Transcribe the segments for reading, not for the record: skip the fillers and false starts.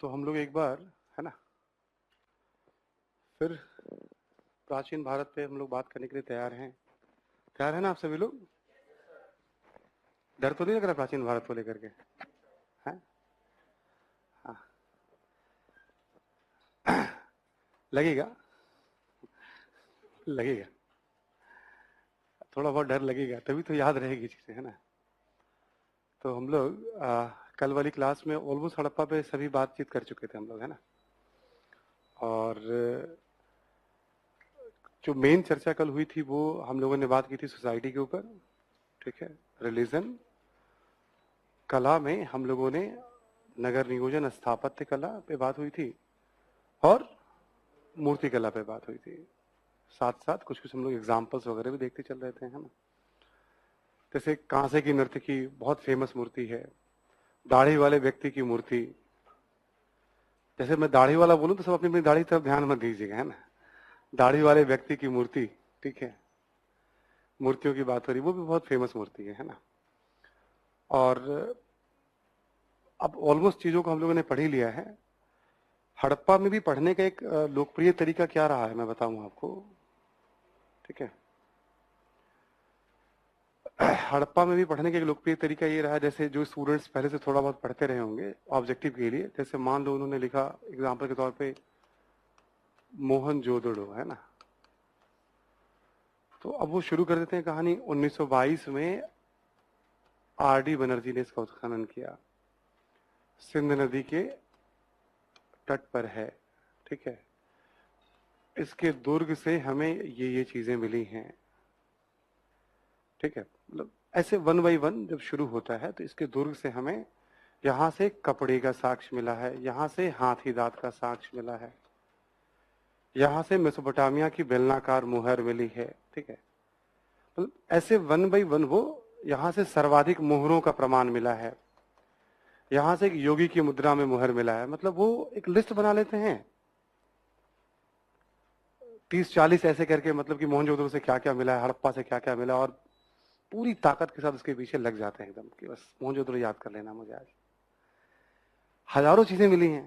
तो हम लोग एक बार, है ना, फिर प्राचीन भारत पे हम लोग बात करने के लिए तैयार हैं। तैयार है ना आप सभी लोग? डर तो नहीं लग रहा प्राचीन भारत को लेकर के? हैं? हाँ, लगेगा। लगेगा, थोड़ा बहुत डर लगेगा, तभी तो याद रहेगी चीजें, है ना। तो हम लोग कल वाली क्लास में ऑलमोस्ट हड़प्पा पे सभी बातचीत कर चुके थे हम लोग, है ना। और जो मेन चर्चा कल हुई थी वो हम लोगों ने बात की थी सोसाइटी के ऊपर, ठीक है। रिलीजन, कला में हम लोगों ने नगर नियोजन स्थापत्य कला पे बात हुई थी और मूर्ति कला पे बात हुई थी। साथ साथ कुछ कुछ हम लोग एग्जाम्पल्स वगैरह भी देखते चल रहे थे, है ना। जैसे कांसे की नर्तकी बहुत फेमस मूर्ति है, दाढ़ी वाले व्यक्ति की मूर्ति। जैसे मैं दाढ़ी वाला बोलूं तो सब अपनी अपनी दाढ़ी की तरफ ध्यान मत दीजिएगा, है ना। दाढ़ी वाले व्यक्ति की मूर्ति, ठीक है। मूर्तियों की बात हो रही, वो भी बहुत फेमस मूर्ति है ना। और अब ऑलमोस्ट चीजों को हम लोगों ने पढ़ ही लिया है। हड़प्पा में भी पढ़ने का एक लोकप्रिय तरीका क्या रहा है मैं बताऊं आपको, ठीक है। हड़प्पा में भी पढ़ने का एक लोकप्रिय तरीका ये रहा, जैसे जो स्टूडेंट्स पहले से थोड़ा बहुत पढ़ते रहे होंगे ऑब्जेक्टिव के लिए, जैसे मान लो उन्होंने लिखा एग्जाम्पल के तौर पे मोहनजोदड़ो, है ना। तो अब वो शुरू कर देते हैं कहानी। 1922 में आर.डी. बनर्जी ने इसका उत्खनन किया, सिंध नदी के तट पर है, ठीक है। इसके दुर्ग से हमें ये चीजें मिली हैं, ठीक है। मतलब ऐसे वन बाई वन जब शुरू होता है तो इसके दुर्ग से हमें यहाँ से कपड़े का साक्ष्य मिला है, यहाँ से हाथी दांत का साक्ष्य मिला है, यहाँ से मेसोपोटामिया की बेलनाकार मुहर मिली है, ठीक है। मतलब ऐसे वन बाई वन वो यहाँ से सर्वाधिक मुहरों का प्रमाण मिला है, यहाँ से एक योगी की मुद्रा में मुहर मिला है। मतलब वो एक लिस्ट बना लेते हैं 30-40 ऐसे करके, मतलब कि मोहनजोदड़ो से क्या क्या मिला है, हड़प्पा से क्या क्या मिला, और पूरी ताकत के साथ उसके पीछे लग जाते हैं एकदम कि बस मोहनजोदड़ो याद कर लेना मुझे आज। हजारों चीजें मिली हैं,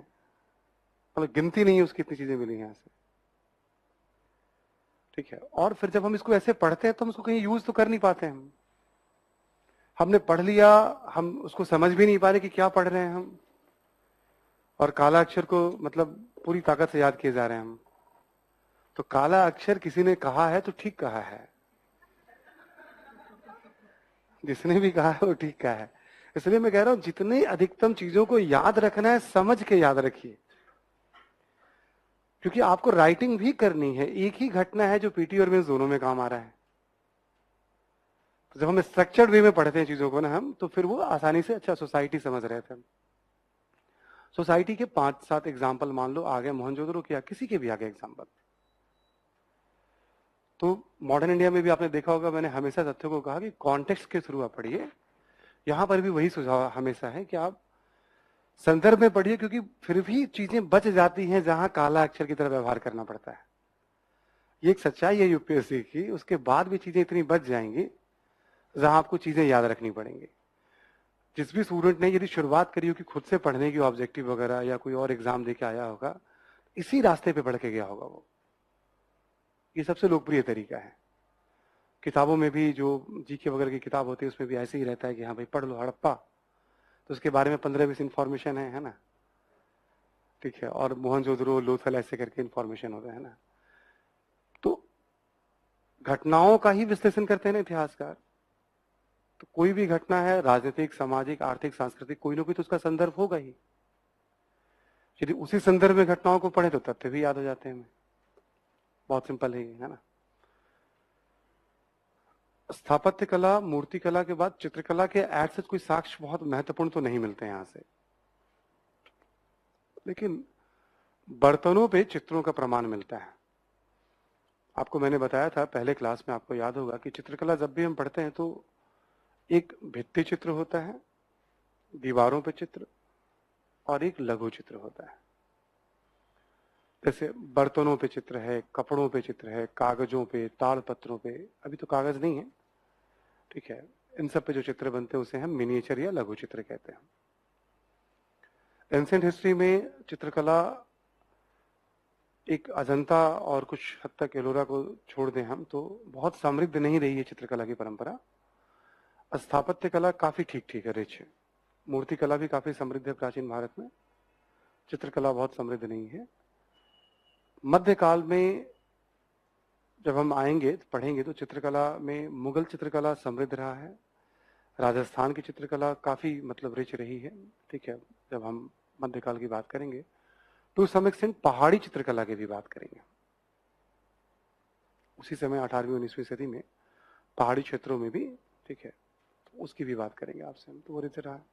मतलब गिनती नहीं है उसकी, इतनी चीजें मिली हैं यहाँ से, ठीक है। और फिर जब हम इसको ऐसे पढ़ते हैं तो हम उसको कहीं यूज तो कर नहीं पाते हैं। हमने पढ़ लिया, हम उसको समझ भी नहीं पा रहे कि क्या पढ़ रहे हैं हम, और काला अक्षर को मतलब पूरी ताकत से याद किए जा रहे हैं हम। तो काला अक्षर किसी ने कहा है तो ठीक कहा है, जिसने भी कहा है वो ठीक कहा है। इसलिए मैं कह रहा हूं जितनी अधिकतम चीजों को याद रखना है समझ के याद रखिए, क्योंकि आपको राइटिंग भी करनी है। एक ही घटना है जो पीटी और मेंस दोनों में काम आ रहा है। तो जब हम स्ट्रक्चर्ड वे में पढ़ते हैं चीजों को ना हम, तो फिर वो आसानी से अच्छा सोसाइटी समझ रहे थे। सोसाइटी के 5-7 एग्जाम्पल मान लो आ गए, मोहनजोदड़ो के या किसी के भी आगे एग्जाम्पल। तो मॉडर्न इंडिया में भी आपने देखा होगा, मैंने हमेशा तथ्यों को कहा कि कॉन्टेक्स्ट के थ्रू आप पढ़िए। यहां पर भी वही सुझाव हमेशा है कि आप संदर्भ में पढ़िए, क्योंकि फिर भी चीजें बच जाती हैं जहां काला अक्षर की तरह व्यवहार करना पड़ता है। ये एक सच्चाई है यूपीएससी की, उसके बाद भी चीजें इतनी बच जाएंगी जहां आपको चीजें याद रखनी पड़ेंगी। जिस भी स्टूडेंट ने यदि शुरुआत करी होगी खुद से पढ़ने की, ऑब्जेक्टिव वगैरह या कोई और एग्जाम देके आया होगा, इसी रास्ते पे पढ़ के गया होगा वो। ये सबसे लोकप्रिय तरीका है। किताबों में भी जो जीके वगैरह की किताब होती है उसमें भी ऐसे ही रहता है कि हाँ भाई पढ़ लो हड़प्पा, तो उसके बारे में 15-20 इंफॉर्मेशन है ना, ठीक है। और मोहनजोदड़ो, लोथल ऐसे करके इंफॉर्मेशन होता है ना। तो घटनाओं का ही विश्लेषण करते हैं ना इतिहासकार। तो कोई भी घटना है, राजनीतिक, सामाजिक, आर्थिक, सांस्कृतिक, कोई ना कोई तो उसका संदर्भ होगा ही। यदि उसी संदर्भ में घटनाओं को पढ़े तो तथ्य भी याद हो जाते हैं हमें। बहुत सिंपल है ना। स्थापत्य कला, मूर्ति कला के बाद चित्रकला के एड से कोई साक्ष्य बहुत महत्वपूर्ण तो नहीं मिलते यहां से, लेकिन बर्तनों पे चित्रों का प्रमाण मिलता है। आपको मैंने बताया था पहले क्लास में, आपको याद होगा कि चित्रकला जब भी हम पढ़ते हैं तो एक भित्ति चित्र होता है, दीवारों पे चित्र, और एक लघु चित्र होता है। जैसे बर्तनों पे चित्र है, कपड़ों पे चित्र है, कागजों पे, ताड़पत्रों पे, अभी तो कागज नहीं है, ठीक है। इन सब पे जो चित्र बनते हैं उसे हम मिनिएचर या लघु चित्र कहते हैं। एंशिएंट हिस्ट्री में चित्रकला एक अजंता और कुछ हद तक एलोरा को छोड़ दें हम तो बहुत समृद्ध नहीं रही है चित्रकला की परंपरा। स्थापत्य कला काफी ठीक ठीक है, रिच है। मूर्ति कला भी काफी समृद्ध है प्राचीन भारत में। चित्रकला बहुत समृद्ध नहीं है। मध्यकाल में जब हम आएंगे पढ़ेंगे तो चित्रकला में मुगल चित्रकला समृद्ध रहा है। राजस्थान की चित्रकला काफी मतलब रिच रही है। ठीक है, जब हम मध्यकाल की बात करेंगे टू सम एक्सटेंट पहाड़ी चित्रकला की भी बात करेंगे। उसी समय 18वीं 19वीं सदी में पहाड़ी क्षेत्रों में भी, ठीक है, तो उसकी भी बात करेंगे आपसे हम, तो वो रिच रहा है।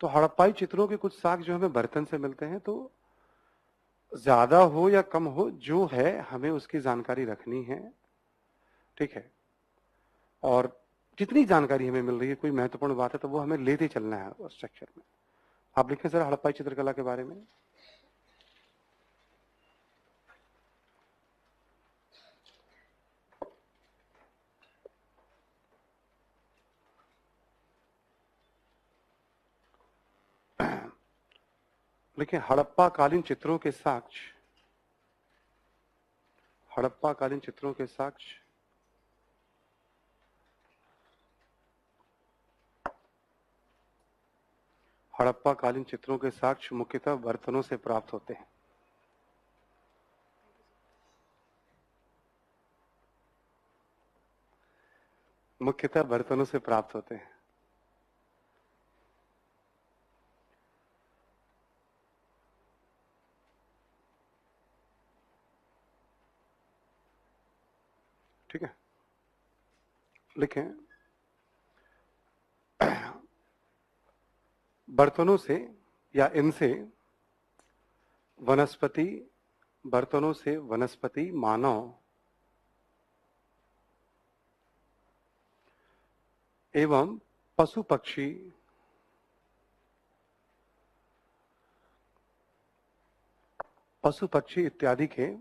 तो हड़प्पाई चित्रों के कुछ साक्ष्य जो हमें बर्तन से मिलते हैं, तो ज्यादा हो या कम हो जो है हमें उसकी जानकारी रखनी है। ठीक है, और जितनी जानकारी हमें मिल रही है कोई महत्वपूर्ण बात है तो वो हमें लेते चलना है उस स्ट्रक्चर में। आप लिखें सर हड़प्पाई चित्रकला के बारे में। देखिए हड़प्पा कालीन चित्रों के साक्ष्य, हड़प्पा कालीन चित्रों के साक्ष्य हड़प्पा कालीन चित्रों के साक्ष्य मुख्यतः बर्तनों से प्राप्त होते हैं। मुख्यतः बर्तनों से प्राप्त होते हैं। ठीक है, लिखें बर्तनों से या इनसे वनस्पति, बर्तनों से वनस्पति, मानव एवं पशु पक्षी इत्यादि के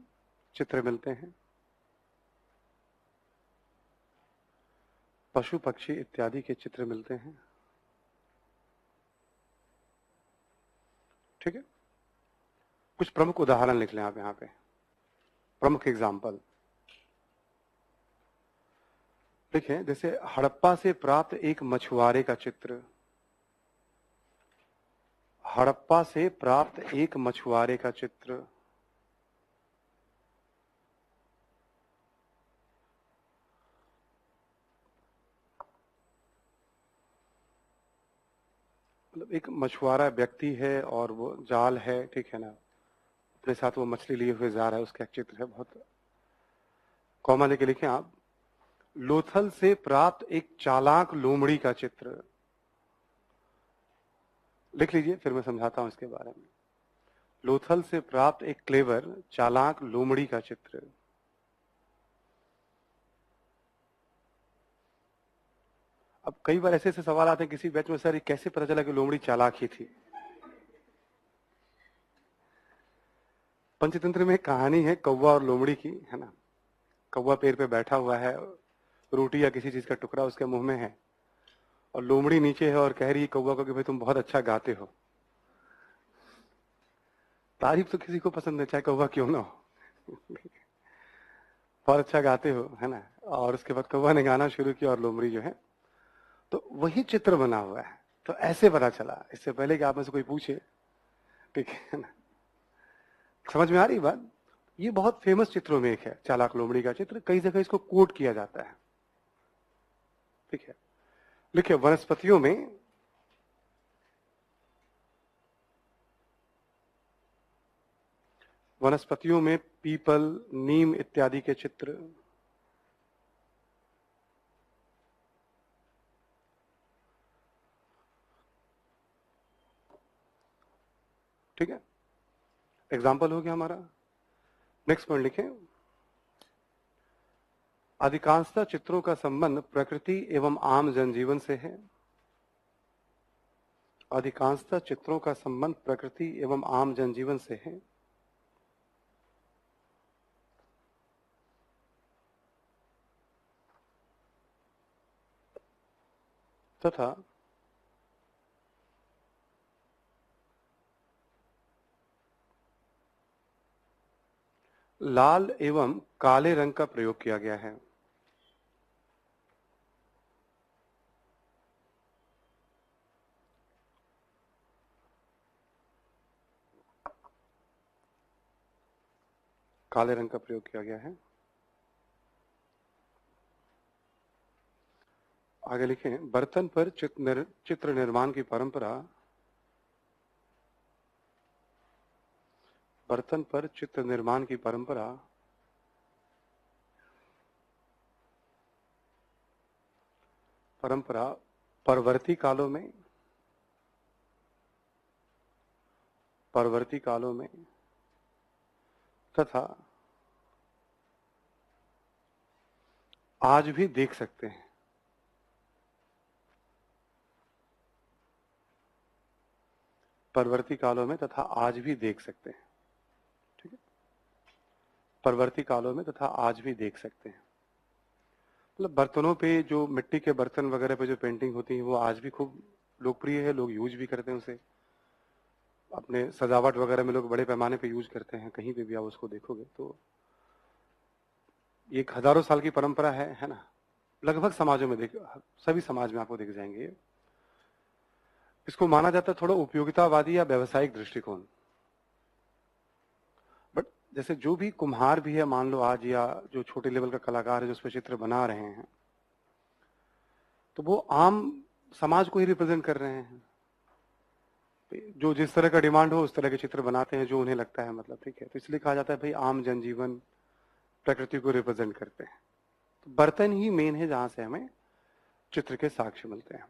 चित्र मिलते हैं। पशु पक्षी इत्यादि के चित्र मिलते हैं। ठीक है, कुछ प्रमुख उदाहरण लिख लें आप यहां पे, प्रमुख एग्जाम्पल देखें। जैसे हड़प्पा से प्राप्त एक मछुआरे का चित्र, हड़प्पा से प्राप्त एक मछुआरे का चित्र, मतलब एक मछुआरा व्यक्ति है और वो जाल है, ठीक है ना, अपने साथ वो मछली लिए हुए जा रहा है, उसका एक चित्र है। बहुत कॉमा लेके लिखें आप। लोथल से प्राप्त एक चालाक लोमड़ी का चित्र, लिख लीजिए फिर मैं समझाता हूं इसके बारे में। लोथल से प्राप्त एक क्लेवर चालाक लोमड़ी का चित्र। अब कई बार ऐसे ऐसे सवाल आते हैं किसी बैच में, सर ये कैसे पता चला कि लोमड़ी चालाक ही थी। पंचतंत्र में एक कहानी है कौवा और लोमड़ी की, है ना। कौवा पेड़ पे बैठा हुआ है, रोटी या किसी चीज का टुकड़ा उसके मुंह में है, और लोमड़ी नीचे है और कह रही है कौवा को कि भाई तुम बहुत अच्छा गाते हो। तारीफ तो किसी को पसंद है, चाहे कौवा क्यों ना हो। बहुत अच्छा गाते हो, है ना। और उसके बाद कौवा ने गाना शुरू किया और लोमड़ी जो है, तो वही चित्र बना हुआ है। तो ऐसे पता चला, इससे पहले कि आप में से कोई पूछे, ठीक है ना। समझ में आ रही बात। ये बहुत फेमस चित्रों में एक है चालाक लोमड़ी का चित्र, कई जगह इसको कोट किया जाता है। ठीक है, लिखिए वनस्पतियों में पीपल, नीम इत्यादि के चित्र, ठीक है, एग्जाम्पल हो गया हमारा। नेक्स्ट पॉइंट लिखें। अधिकांशतः चित्रों का संबंध प्रकृति एवं आम जनजीवन से है। अधिकांशतः चित्रों का संबंध प्रकृति एवं आम जनजीवन से है। तथा लाल एवं काले रंग का प्रयोग किया गया है। काले रंग का प्रयोग किया गया है। आगे लिखें, बर्तन पर चित्र निर्माण की परंपरा, बर्तन पर चित्र निर्माण की परंपरा परवर्ती कालों में तथा आज भी देख सकते हैं। परवर्ती कालों में तथा आज भी देख सकते हैं। ठीक है, परवर्ती कालों में तथा आज भी देख सकते हैं। मतलब बर्तनों पे, जो मिट्टी के बर्तन वगैरह पे जो पेंटिंग होती है वो आज भी खूब लोकप्रिय है, लोग यूज भी करते हैं उसे। अपने सजावट वगैरह में लोग बड़े पैमाने पे यूज करते हैं। कहीं पे भी आप उसको देखोगे तो एक हजारों साल की परंपरा है ना। लगभग समाजों में सभी समाज में आपको दिख जाएंगे। इसको माना जाता है थोड़ा उपयोगितावादी या व्यावसायिक दृष्टिकोण। बट जैसे जो भी कुम्हार भी है मान लो आज, या जो छोटे लेवल का कलाकार है जो उस पर चित्र बना रहे हैं, तो वो आम समाज को ही रिप्रेजेंट कर रहे हैं। जो जिस तरह का डिमांड हो उस तरह के चित्र बनाते हैं जो उन्हें लगता है, मतलब ठीक है। तो इसलिए कहा जाता है भाई आम जनजीवन प्रकृति को रिप्रेजेंट करते हैं। तो बर्तन ही मेन है जहां से हमें चित्र के साक्ष्य मिलते हैं।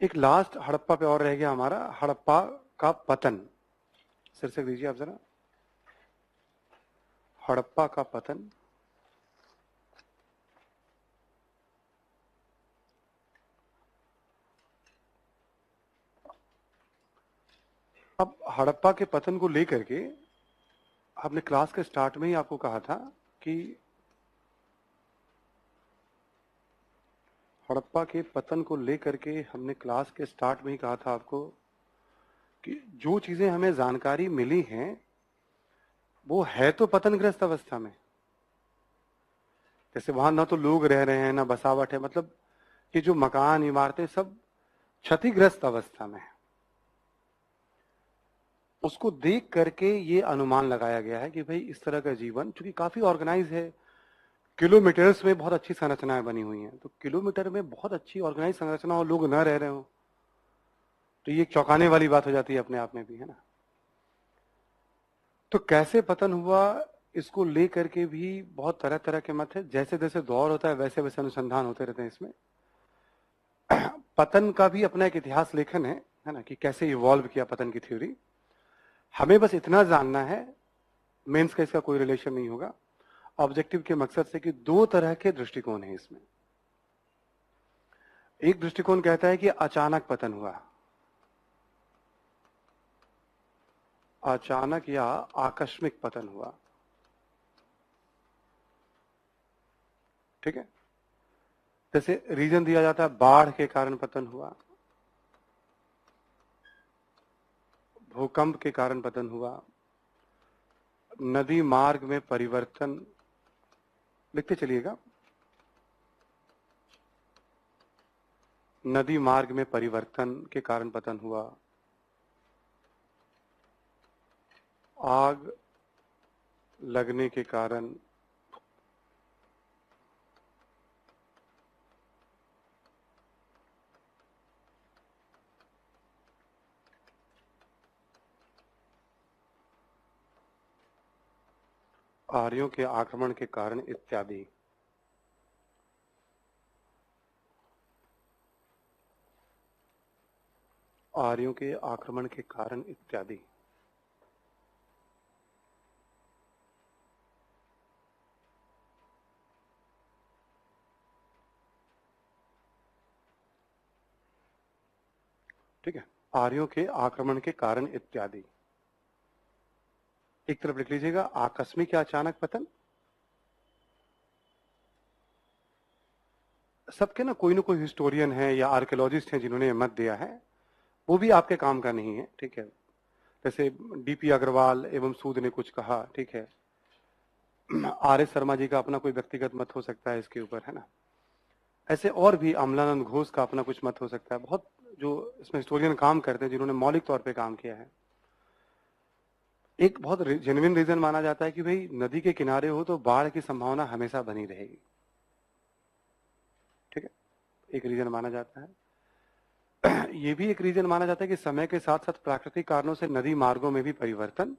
एक लास्ट हड़प्पा पे और रह गया हमारा, हड़प्पा का पतन। शीर्षक दीजिए आप जरा, हड़प्पा का पतन। अब हड़प्पा के पतन को लेकर के आपने क्लास के स्टार्ट में ही आपको कहा था कि हड़प्पा के पतन को लेकर के हमने क्लास के स्टार्ट में ही कहा था आपको कि जो चीजें हमें जानकारी मिली हैं वो है तो पतनग्रस्त अवस्था में। जैसे वहां ना तो लोग रह रहे हैं ना बसावट है, मतलब कि जो मकान इमारतें सब क्षतिग्रस्त अवस्था में है। उसको देख करके ये अनुमान लगाया गया है कि भाई इस तरह का जीवन चूंकि काफी ऑर्गेनाइज है, किलोमीटर्स में बहुत अच्छी संरचनाएं बनी हुई हैं, तो किलोमीटर में बहुत अच्छी ऑर्गेनाइज संरचना और लोग न रह रहे हो तो ये चौंकाने वाली बात हो जाती है अपने आप में भी, है ना। तो कैसे पतन हुआ इसको लेकर के भी बहुत तरह तरह के मत है। जैसे जैसे दौर होता है वैसे वैसे अनुसंधान होते रहते हैं इसमें। पतन का भी अपना एक इतिहास लेखन है ना, कि कैसे इवॉल्व किया पतन की थ्योरी। हमें बस इतना जानना है, मेंस का इसका कोई रिलेशन नहीं होगा, ऑब्जेक्टिव के मकसद से, कि दो तरह के दृष्टिकोण हैं इसमें। एक दृष्टिकोण कहता है कि अचानक पतन हुआ, अचानक या आकस्मिक पतन हुआ। ठीक है, जैसे रीजन दिया जाता है बाढ़ के कारण पतन हुआ, भूकंप के कारण पतन हुआ, नदी मार्ग में परिवर्तन, लिखते चलिएगा, नदी मार्ग में परिवर्तन के कारण पतन हुआ, आग लगने के कारण, आर्यों के आक्रमण के कारण इत्यादि। आर्यों के आक्रमण के कारण इत्यादि। ठीक है, आर्यों के आक्रमण के कारण इत्यादि। एक तरफ लिख लीजिएगा आकस्मिक या अचानक पतन। सबके ना कोई हिस्टोरियन है या आर्कियोलॉजिस्ट हैं जिन्होंने मत दिया है, वो भी आपके काम का नहीं है। ठीक है, जैसे डीपी अग्रवाल एवं सूद ने कुछ कहा, ठीक है, आर एस शर्मा जी का अपना कोई व्यक्तिगत मत हो सकता है इसके ऊपर, है ना। ऐसे और भी अमलानंद घोष का अपना कुछ मत हो सकता है। बहुत जो इसमें हिस्टोरियन काम करते हैं, जिन्होंने मौलिक तौर पे काम किया है। एक बहुत जेन्युइन रीजन माना जाता है कि भाई नदी के किनारे हो तो बाढ़ की संभावना हमेशा बनी रहेगी। ठीक है, एक रीजन माना जाता है। ये भी एक रीजन माना जाता है कि समय के साथ साथ प्राकृतिक कारणों से नदी मार्गों में भी परिवर्तन।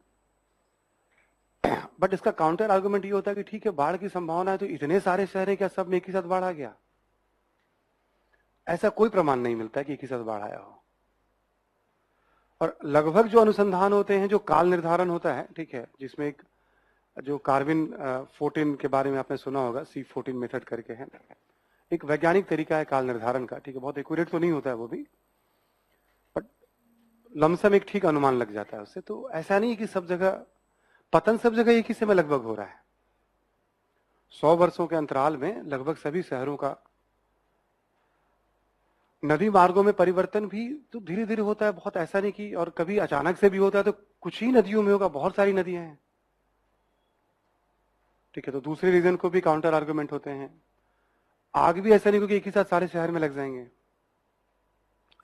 बट इसका काउंटर आर्गुमेंट ये होता है कि ठीक है, बाढ़ की संभावना है तो इतने सारे शहर हैं, क्या सब में एक ही साथ बाढ़ आ गया? ऐसा कोई प्रमाण नहीं मिलता है कि एक ही साथ बाढ़ आया हो। और लगभग जो अनुसंधान होते हैं, जो काल निर्धारण होता है, ठीक है, जिसमें एक जो कार्विन 14 के बारे में आपने सुना होगा, C14 मेथड करके है, एक वैज्ञानिक तरीका है काल निर्धारण का। ठीक है, बहुत एक्यूरेट तो नहीं होता है वो भी, बट लमसम एक ठीक अनुमान लग जाता है उससे। तो ऐसा नहीं कि सब जगह पतन सब जगह एक ही समय लगभग हो रहा है। 100 वर्षों के अंतराल में लगभग सभी शहरों का नदी मार्गों में परिवर्तन भी तो धीरे धीरे होता है, बहुत ऐसा नहीं कि, और कभी अचानक से भी होता है तो कुछ ही नदियों में होगा, बहुत सारी नदियां हैं। ठीक है, तो दूसरे रीजन को भी काउंटर आर्गुमेंट होते हैं। आग भी ऐसा नहीं क्योंकि एक ही साथ सारे शहर में लग जाएंगे,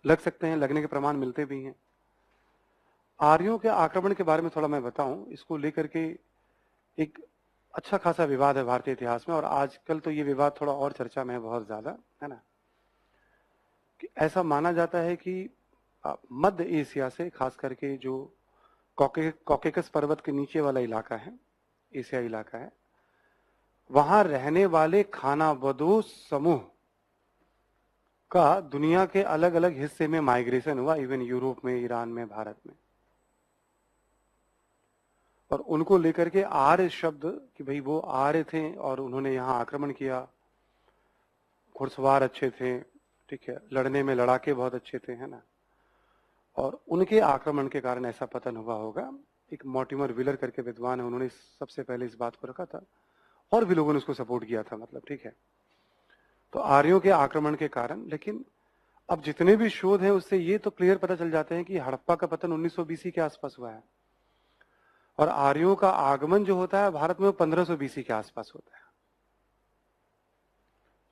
लग सकते हैं, लगने के प्रमाण मिलते भी हैं। आर्यों के आक्रमण के बारे में थोड़ा मैं बताऊं, इसको लेकर के एक अच्छा खासा विवाद है भारतीय इतिहास में, और आजकल तो ये विवाद थोड़ा और चर्चा में है बहुत ज्यादा, है ना। कि ऐसा माना जाता है कि मध्य एशिया से, खास करके जो कॉकेकस पर्वत के नीचे वाला इलाका है, एशिया इलाका है, वहां रहने वाले खानाबदोश समूह का दुनिया के अलग अलग हिस्से में माइग्रेशन हुआ, इवन यूरोप में, ईरान में, भारत में। और उनको लेकर के आर्य शब्द, कि भाई वो आर्य थे और उन्होंने यहाँ आक्रमण किया, घुड़सवार अच्छे थे, ठीक है, लड़ने में लड़ाके बहुत अच्छे थे, है ना, और उनके आक्रमण के कारण ऐसा पतन हुआ होगा। एक मॉर्टिमर विलर करके विद्वान है, उन्होंने सबसे पहले इस बात को रखा था, और भी लोगों ने उसको सपोर्ट किया था, मतलब, ठीक है। तो आर्यों के आक्रमण के कारण, लेकिन अब जितने भी शोध हैं उससे ये तो क्लियर पता चल जाते हैं कि हड़प्पा का पतन 1900 BC के आसपास हुआ है, और आर्यों का आगमन जो होता है भारत में वो 1500 BC के आसपास होता है।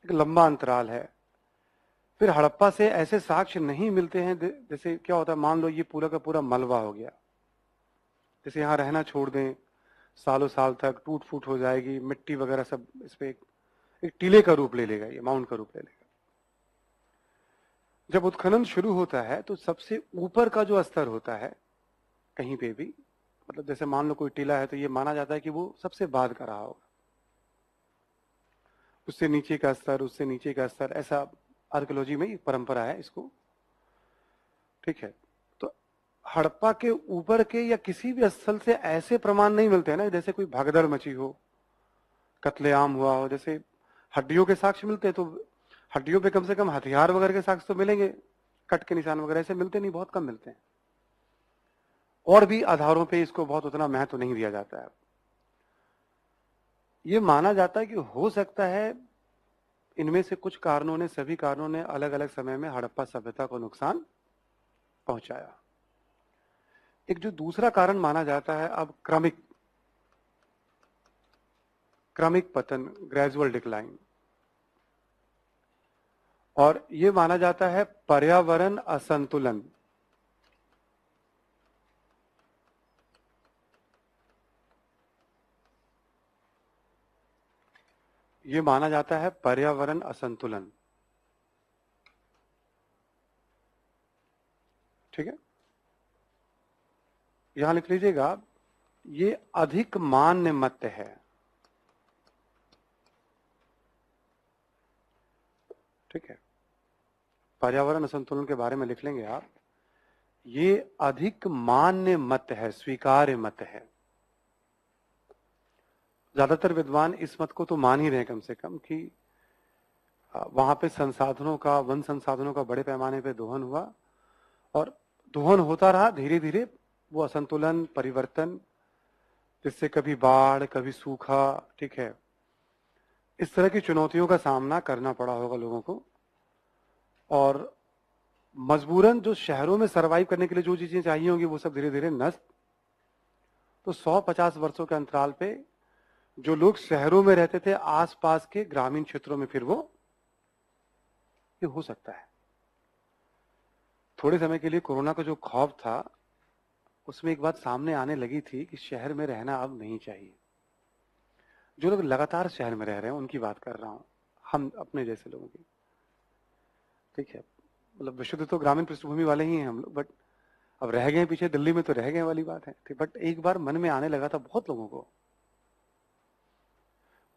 एक लंबा अंतराल है। फिर हड़प्पा से ऐसे साक्ष्य नहीं मिलते हैं, जैसे क्या होता है, मान लो ये पूरा का पूरा मलबा हो गया, जैसे यहाँ रहना छोड़ दें सालों साल तक, टूट फूट हो जाएगी, मिट्टी वगैरह सब इस पे एक टीले का रूप ले लेगा, ये माउंट का रूप ले लेगा। जब उत्खनन शुरू होता है तो सबसे ऊपर का जो स्तर होता है कहीं पे भी, मतलब जैसे मान लो कोई टीला है तो ये माना जाता है कि वो सबसे बाद का रहा होगा, उससे नीचे का स्तर, उससे नीचे का स्तर, ऐसा आर्कियोलॉजी में परंपरा है इसको, ठीक है। तो हड़प्पा के ऊपर के या किसी भी स्थल से ऐसे प्रमाण नहीं मिलते हैं ना, जैसे कोई भगदड़ मची हो, कत्लेआम हुआ हो, जैसे हड्डियों के साक्ष्य मिलते हैं, तो हड्डियों पे कम से कम हथियार वगैरह के साक्ष्य तो मिलेंगे, कट के निशान वगैरह ऐसे मिलते नहीं, बहुत कम मिलते हैं। और भी आधारों पे इसको बहुत उतना महत्व नहीं दिया जाता है। ये माना जाता है कि हो सकता है इनमें से कुछ कारणों ने, सभी कारणों ने अलग अलग समय में हड़प्पा सभ्यता को नुकसान पहुंचाया। एक जो दूसरा कारण माना जाता है अब, क्रमिक पतन, ग्रेजुअल डिक्लाइन, और ये माना जाता है पर्यावरण असंतुलन। ये माना जाता है पर्यावरण असंतुलन, ठीक है, यहां लिख लीजिएगा, ये अधिक मान्य मत है, ठीक है, पर्यावरण असंतुलन के बारे में लिख लेंगे आप, ये अधिक मान्य मत है, स्वीकार्य मत है। ज्यादातर विद्वान इस मत को तो मान ही रहे हैं कम से कम, कि वहां पे संसाधनों का, वन संसाधनों का बड़े पैमाने पे दोहन हुआ, और दोहन होता रहा धीरे धीरे, वो असंतुलन, परिवर्तन, जिससे कभी बाढ़, कभी सूखा, ठीक है, इस तरह की चुनौतियों का सामना करना पड़ा होगा लोगों को। और मजबूरन जो शहरों में सरवाइव करने के लिए जो चीजें चाहिए होंगी वो सब धीरे धीरे नष्ट। तो 100-50 वर्षों के अंतराल पे जो लोग शहरों में रहते थे आसपास के ग्रामीण क्षेत्रों में फिर वो ये हो सकता है। थोड़े समय के लिए कोरोना का जो खौफ था उसमें एक बात सामने आने लगी थी कि शहर में रहना अब नहीं चाहिए। जो लोग लगातार शहर में रह रहे हैं उनकी बात कर रहा हूं, हम अपने जैसे लोगों की, ठीक है। मतलब विशुद्ध तो ग्रामीण पृष्ठभूमि वाले ही हैं हम लोग, बट अब रह गए पीछे, दिल्ली में तो रह गए वाली बात है, ठीक। बट एक बार मन में आने लगा था बहुत लोगों को,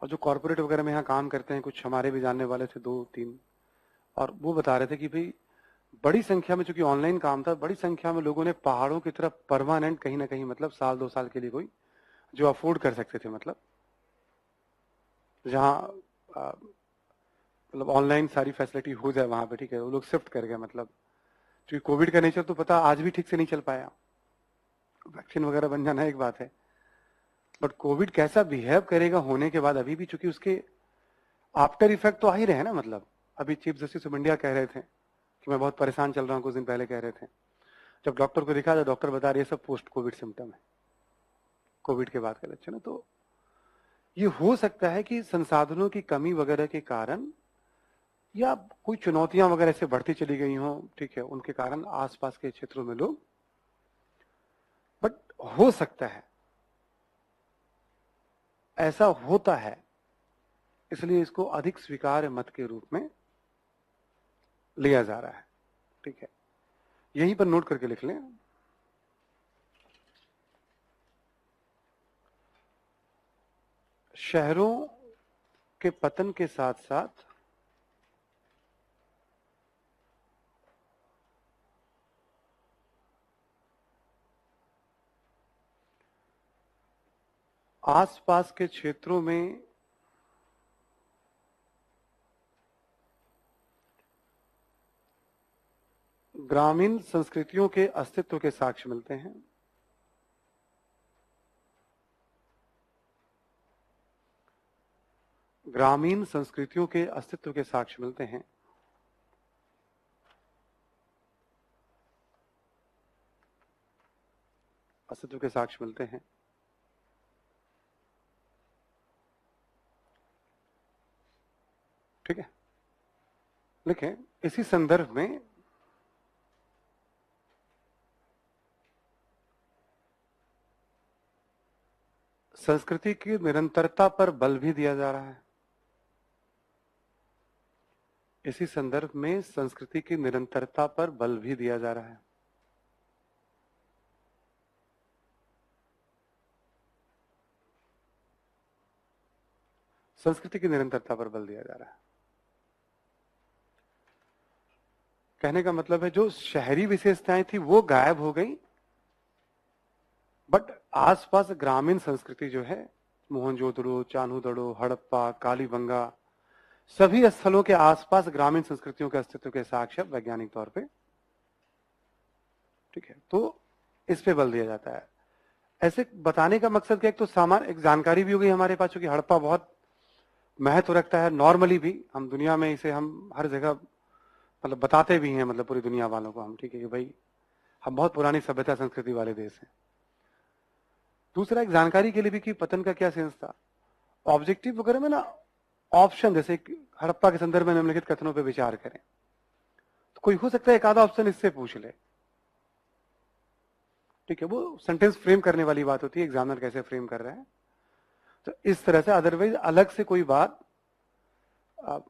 और जो कॉर्पोरेट वगैरह में यहाँ काम करते हैं, कुछ हमारे भी जानने वाले थे 2-3, और वो बता रहे थे कि भाई बड़ी संख्या में, चूंकि ऑनलाइन काम था, बड़ी संख्या में लोगों ने पहाड़ों की तरफ परमानेंट कहीं ना कहीं, मतलब साल 2 साल के लिए, कोई जो अफोर्ड कर सकते थे, मतलब जहाँ मतलब ऑनलाइन सारी फैसिलिटी हो जाए वहां पे, ठीक है, वो लोग शिफ्ट कर गए। मतलब क्योंकि कोविड का नेचर तो पता आज भी ठीक से नहीं चल पाया, वैक्सीन वगैरह बन जाना एक बात है, बट कोविड कैसा बिहेव करेगा होने के बाद, अभी भी चूंकि उसके आफ्टर इफेक्ट तो आ ही रहे हैं ना। मतलब अभी चीफ जस्टिस ऑफ इंडिया कह रहे थे कि मैं बहुत परेशान चल रहा हूँ, कुछ दिन पहले कह रहे थे, जब डॉक्टर को दिखा तो डॉक्टर बता रही है सब पोस्ट कोविड सिम्टम है, कोविड के बाद का लक्षण है। तो ये हो सकता है कि संसाधनों की कमी वगैरह के कारण, या कोई चुनौतियां वगैरह से बढ़ती चली गई हों, ठीक है, उनके कारण आसपास के क्षेत्रों में लोग, बट हो सकता है ऐसा होता है, इसलिए इसको अधिक स्वीकार्य मत के रूप में लिया जा रहा है, ठीक है। यहीं पर नोट करके लिख लें, शहरों के पतन के साथ साथ आसपास के क्षेत्रों में ग्रामीण संस्कृतियों के अस्तित्व के साक्ष्य मिलते हैं। ग्रामीण संस्कृतियों के अस्तित्व के साक्ष्य मिलते हैं। अस्तित्व के साक्ष्य मिलते हैं। ठीक है, लिखें इसी संदर्भ में संस्कृति की निरंतरता पर बल भी दिया जा रहा है। इसी संदर्भ में संस्कृति की निरंतरता पर बल भी दिया जा रहा है। संस्कृति की निरंतरता पर बल दिया जा रहा है। कहने का मतलब है जो शहरी विशेषताएं थी वो गायब हो गई, बट आसपास ग्रामीण संस्कृति जो है, मोहनजोदड़ो, चान्होदड़ो, हड़प्पा, कालीबंगा, सभी स्थलों के आसपास ग्रामीण संस्कृतियों के अस्तित्व के साक्ष्य वैज्ञानिक तौर पे, ठीक है। तो इस पे बल दिया जाता है। ऐसे बताने का मकसद क्या, एक तो सामान्य एक जानकारी भी हो गई हमारे पास, क्योंकि हड़प्पा बहुत महत्व रखता है नॉर्मली भी, हम दुनिया में इसे हम हर जगह मतलब बताते भी हैं, मतलब पूरी दुनिया वालों को हम, ठीक है, कि भाई हम बहुत पुरानी सभ्यता संस्कृति वाले देश हैं। दूसरा एक जानकारी के लिए भी कि पतन का क्या सेंस था, ऑब्जेक्टिव वगैरह में ना ऑप्शन, जैसे हड़प्पा के संदर्भ में निम्नलिखित कथनों पर विचार करें, तो कोई हो सकता है एक आधा ऑप्शन इससे पूछ ले, ठीक है। वो सेंटेंस फ्रेम करने वाली बात होती है, एग्जामिनर कैसे फ्रेम कर रहा है, तो इस तरह से। अदरवाइज अलग से कोई बात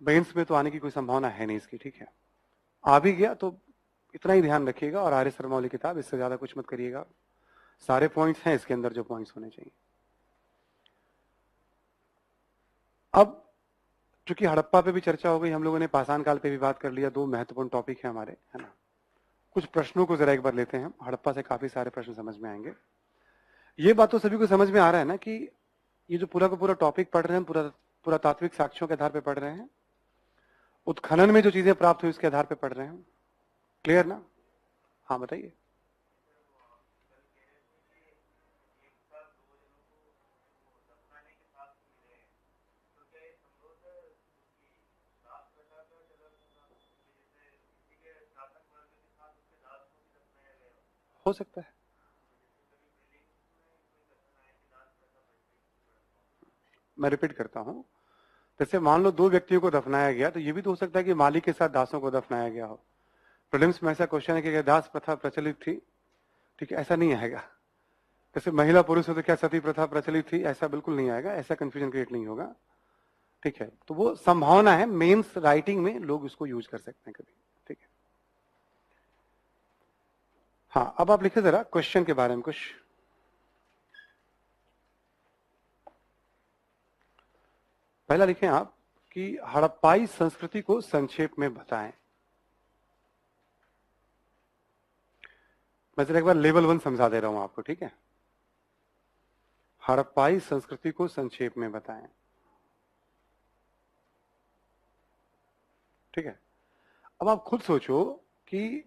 मेंस में तो आने की कोई संभावना है नहीं इसकी, ठीक है। आ भी गया तो इतना ही ध्यान रखिएगा, और आर्य शर्मा वाली किताब, इससे ज्यादा कुछ मत करिएगा, सारे पॉइंट्स हैं इसके अंदर जो पॉइंट्स होने चाहिए। अब चूंकि हड़प्पा पे भी चर्चा हो गई, हम लोगों ने पाषाण काल पे भी बात कर लिया, 2 महत्वपूर्ण टॉपिक है हमारे, है ना। कुछ प्रश्नों को जरा एक बार लेते हैं, हड़प्पा से काफी सारे प्रश्न समझ में आएंगे। ये बात तो सभी को समझ में आ रहा है ना कि ये जो पूरा का पूरा टॉपिक पढ़ रहे हैं, पूरा पूरा तात्विक साक्ष्यों के आधार पर पढ़ रहे हैं, उत्खनन में जो चीजें प्राप्त हुई उसके आधार पर पढ़ रहे हैं, क्लियर ना। हाँ बताइए। हो सकता है, मैं रिपीट करता हूं, जैसे मान लो 2 व्यक्तियों को दफनाया गया, तो ये भी तो हो सकता है कि माली के साथ दासों को दफनाया गया हो। प्रीलिम्स में ऐसा क्वेश्चन है कि क्या दास प्रथा प्रचलित थी? ठीक है, ऐसा नहीं आएगा। जैसे महिला पुरुष हो तो क्या सती प्रथा प्रचलित थी? ऐसा बिल्कुल नहीं आएगा, ऐसा कंफ्यूजन क्रिएट नहीं होगा। ठीक है, तो वो संभावना है, मेंस राइटिंग में लोग इसको यूज कर सकते हैं कभी। ठीक है, हाँ, अब आप लिखे जरा क्वेश्चन के बारे में कुछ। पहला लिखें आप कि हड़प्पाई संस्कृति को संक्षेप में बताएं। मैं जरा एक बार लेवल 1 समझा दे रहा हूं आपको, ठीक है। हड़प्पाई संस्कृति को संक्षेप में बताएं। ठीक है, अब आप खुद सोचो कि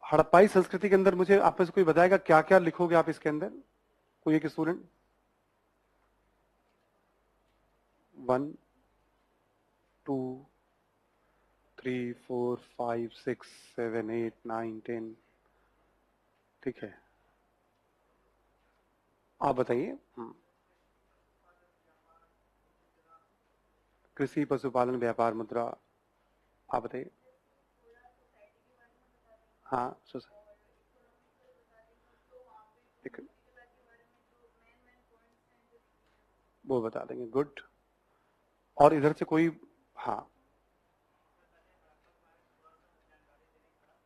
हड़प्पाई संस्कृति के अंदर मुझे आप में से कोई बताएगा क्या क्या लिखोगे आप इसके अंदर? कोई एक स्टूडेंट? 1 2 3 4 5 6 7 8 9 10। ठीक है, आप बताइए। कृषि, पशुपालन, व्यापार, मुद्रा, आप बताइए। हाँ, वो बता देंगे, गुड। और इधर से कोई? हाँ,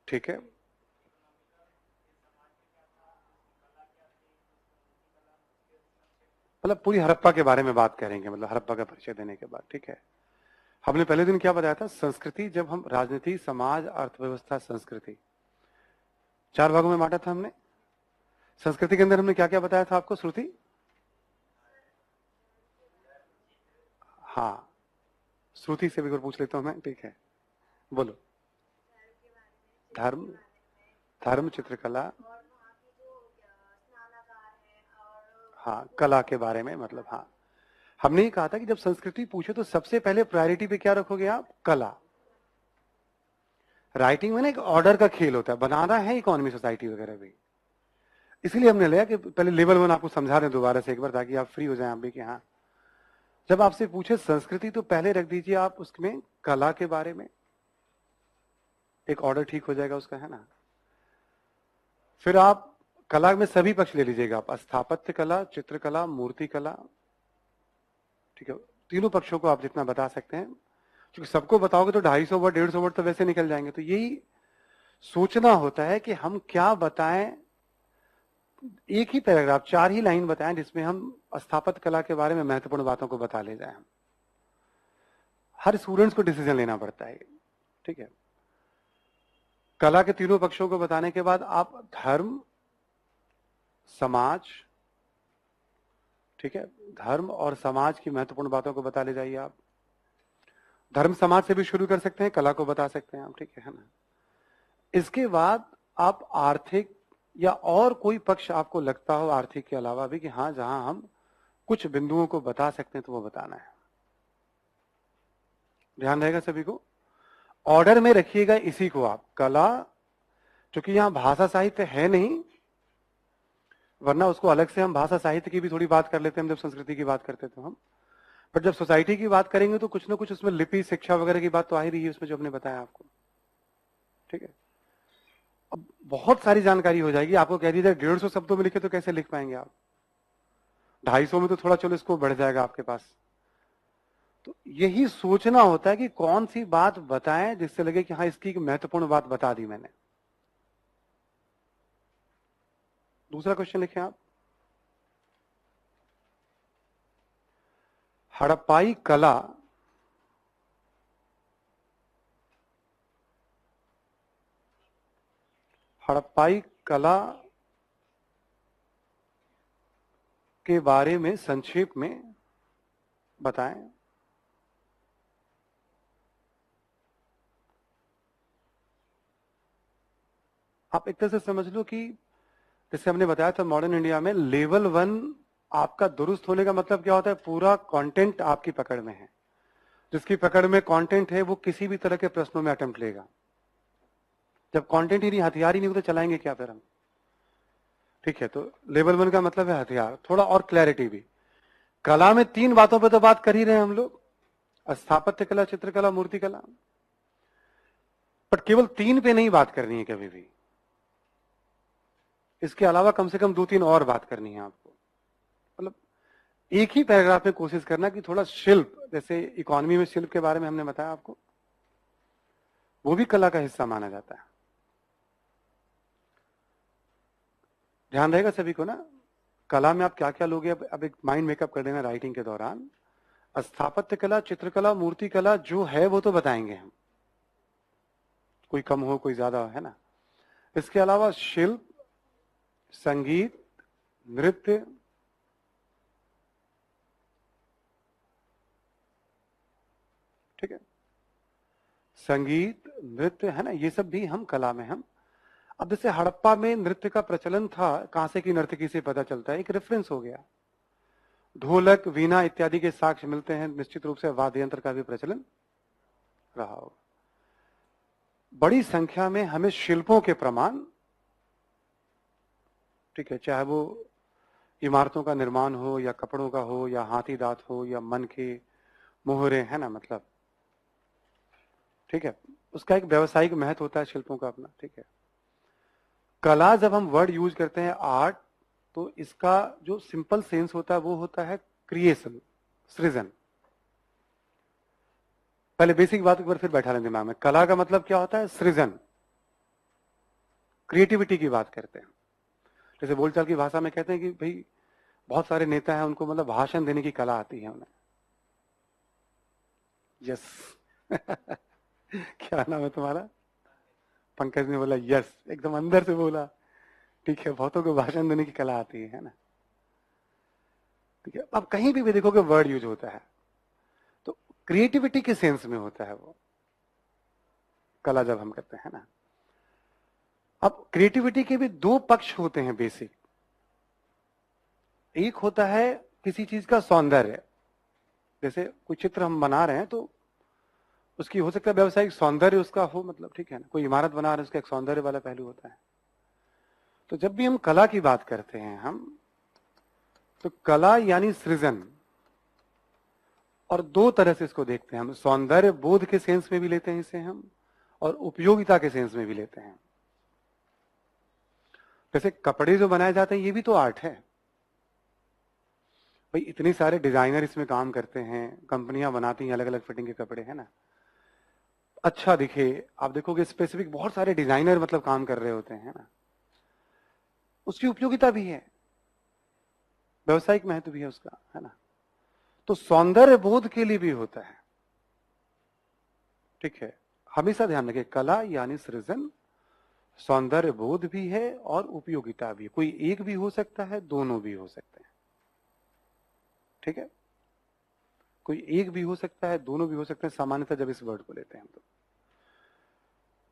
ठीक है। मतलब पूरी हड़प्पा के बारे में बात करेंगे, मतलब हड़प्पा का परिचय देने के बाद। ठीक है, हमने पहले दिन क्या बताया था? संस्कृति, जब हम राजनीति, समाज, अर्थव्यवस्था, संस्कृति 4 भागों में बांटा था हमने। संस्कृति के अंदर हमने क्या क्या बताया था आपको? श्रुति, हाँ, श्रुति से भी एक बार पूछ लेता हूं मैं, ठीक है, बोलो। धर्म, धर्म, चित्रकला, हाँ, कला के बारे में, मतलब हाँ, हमने ये कहा था कि जब संस्कृति पूछे तो सबसे पहले प्रायोरिटी पे क्या रखोगे आप? कला। राइटिंग में ना एक ऑर्डर का खेल होता है, बनाना है इकोनॉमी, सोसाइटी वगैरह भी। इसलिए हमने लिया कि पहले लेवल 1 आपको समझा दें दोबारा से एक बार, ताकि आप फ्री हो जाएं आप भी कि हाँ, जब आपसे पूछे संस्कृति तो पहले रख दीजिए आप उसमें कला के बारे में, एक ऑर्डर ठीक हो जाएगा उसका, है ना। फिर आप कला में सभी पक्ष ले लीजिएगा आप, स्थापत्य कला, चित्रकला, मूर्ति कला। ठीक है, तीनों पक्षों को आप जितना बता सकते हैं, क्योंकि सबको बताओगे तो 250 वर्ड 150 वर्ड तो वैसे निकल जाएंगे। तो यही सोचना होता है कि हम क्या बताएं। एक ही पैराग्राफ, 4 ही लाइन बताएं जिसमें हम स्थापत्य कला के बारे में महत्वपूर्ण बातों को बता ले जाएं। हर स्टूडेंट्स को डिसीजन लेना पड़ता है, ठीक है। कला के तीनों पक्षों को बताने के बाद आप धर्म, समाज, ठीक है, धर्म और समाज की महत्वपूर्ण बातों को बता ले जाइए आप। धर्म समाज से भी शुरू कर सकते हैं, कला को बता सकते हैं आप, ठीक है ना। इसके बाद आप आर्थिक या और कोई पक्ष आपको लगता हो आर्थिक के अलावा भी कि हाँ, जहां हम कुछ बिंदुओं को बता सकते हैं तो वो बताना है। ध्यान रहेगा सभी को, ऑर्डर में रखिएगा इसी को आप। कला, क्योंकि यहां भाषा साहित्य है नहीं, वरना उसको अलग से हम भाषा साहित्य की भी थोड़ी बात कर लेते हैं जब संस्कृति की बात करते थे हम। बट जब सोसाइटी की बात करेंगे तो कुछ ना कुछ उसमें लिपि, शिक्षा वगैरह की बात तो आ ही रही है उसमें, जो हमने बताया आपको, ठीक है। अब बहुत सारी जानकारी हो जाएगी, आपको कह दीजिए 150 शब्दों में लिखे तो कैसे लिख पाएंगे आप? 250 में तो थोड़ा चलो इसको बढ़ जाएगा आपके पास। तो यही सोचना होता है कि कौन सी बात बताएं जिससे लगे कि हाँ, इसकी एक महत्वपूर्ण बात बता दी मैंने। दूसरा क्वेश्चन लिखें आप। हड़प्पाई कला हड़प्पाई कला के बारे में संक्षेप में बताएं। आप एक तरह से समझ लो कि जैसे हमने बताया था मॉडर्न इंडिया में लेवल 1 आपका दुरुस्त होने का मतलब क्या होता है? पूरा कंटेंट आपकी पकड़ में है। जिसकी पकड़ में कंटेंट है वो किसी भी तरह के प्रश्नों में अटेम्प्ट लेगा। जब कंटेंट ही नहीं, हथियार ही नहीं हो तो चलाएंगे क्या फिर हम? ठीक है, तो लेवल 1 का मतलब है हथियार। थोड़ा और क्लैरिटी भी, कला में 3 बातों पे तो बात कर ही रहे हैं हम लोग, स्थापत्य कला, चित्रकला, मूर्ति कला, बट केवल 3 पे नहीं बात करनी है कभी भी। इसके अलावा कम से कम 2-3 और बात करनी है आपको। मतलब एक ही पैराग्राफ में कोशिश करना कि थोड़ा शिल्प, जैसे इकोनॉमी में शिल्प के बारे में हमने बताया आपको, वो भी कला का हिस्सा माना जाता है। ध्यान रहेगा सभी को ना, कला में आप क्या क्या लोगे, अब एक माइंड मेकअप कर देना राइटिंग के दौरान। स्थापत्य कला, चित्रकला, मूर्ति कला जो है वो तो बताएंगे हम, कोई कम हो कोई ज्यादा हो, है ना। इसके अलावा शिल्प, संगीत, नृत्य, ठीक है, संगीत, नृत्य, है ना, ये सब भी हम कला में हम। अब जैसे हड़प्पा में नृत्य का प्रचलन था, कांसे की नर्तकी से पता चलता है, एक रेफरेंस हो गया। ढोलक, वीणा इत्यादि के साक्ष्य मिलते हैं, निश्चित रूप से वाद्य यंत्र का भी प्रचलन रहा होगा। बड़ी संख्या में हमें शिल्पों के प्रमाण, ठीक है, चाहे वो इमारतों का निर्माण हो या कपड़ों का हो या हाथी दांत हो या मन के मोहरे, है ना, मतलब, ठीक है, उसका एक व्यावसायिक महत्व होता है शिल्पों का अपना, ठीक है। कला जब हम वर्ड यूज करते हैं आर्ट, तो इसका जो सिंपल सेंस होता है वो होता है क्रिएशन, सृजन। पहले बेसिक बात एक बार फिर बैठा लें दिमाग में, कला का मतलब क्या होता है, सृजन, क्रिएटिविटी की बात करते हैं। जैसे बोलचाल की भाषा में कहते हैं कि भाई बहुत सारे नेता हैं, उनको मतलब भाषण देने की कला आती है उन्हें। यस क्या नाम है तुम्हारा? पंकज ने बोला यस, एकदम अंदर से बोला, ठीक है, बहुतों को भाषण देने की कला आती है ना, ठीक है। अब कहीं भी देखोगे वर्ड यूज होता है तो क्रिएटिविटी के सेंस में होता है वो कला जब हम करते हैं ना। अब क्रिएटिविटी के भी 2 पक्ष होते हैं बेसिक। एक होता है किसी चीज का सौंदर्य, जैसे कोई चित्र हम बना रहे हैं तो उसकी हो सकता है व्यवसायिक सौंदर्य उसका हो, मतलब, ठीक है ना, कोई इमारत बना रहे हैं उसका एक सौंदर्य वाला पहलू होता है। तो जब भी हम कला की बात करते हैं हम, तो कला यानी सृजन, और 2 तरह से इसको देखते हैं हम, सौंदर्य बोध के सेंस में भी लेते हैं इसे हम, और उपयोगिता के सेंस में भी लेते हैं। जैसे कपड़े जो बनाए जाते हैं ये भी तो आर्ट है भाई, इतने सारे डिजाइनर इसमें काम करते हैं, कंपनियां बनाती हैं अलग अलग फिटिंग के कपड़े, है ना, अच्छा दिखे। आप देखोगे स्पेसिफिक बहुत सारे डिजाइनर मतलब काम कर रहे होते हैं ना, उसकी उपयोगिता भी है, व्यवसायिक महत्व भी है उसका, है ना। तो सौंदर्य बोध के लिए भी होता है, ठीक है। हमेशा ध्यान रखें, कला यानी सृजन, सौंदर्य बोध भी है और उपयोगिता भी, कोई एक भी हो सकता है, दोनों भी हो सकते हैं, ठीक है, कोई एक भी हो सकता है, दोनों भी हो सकते हैं, सामान्यतः जब इस वर्ड को लेते हैं हम। तो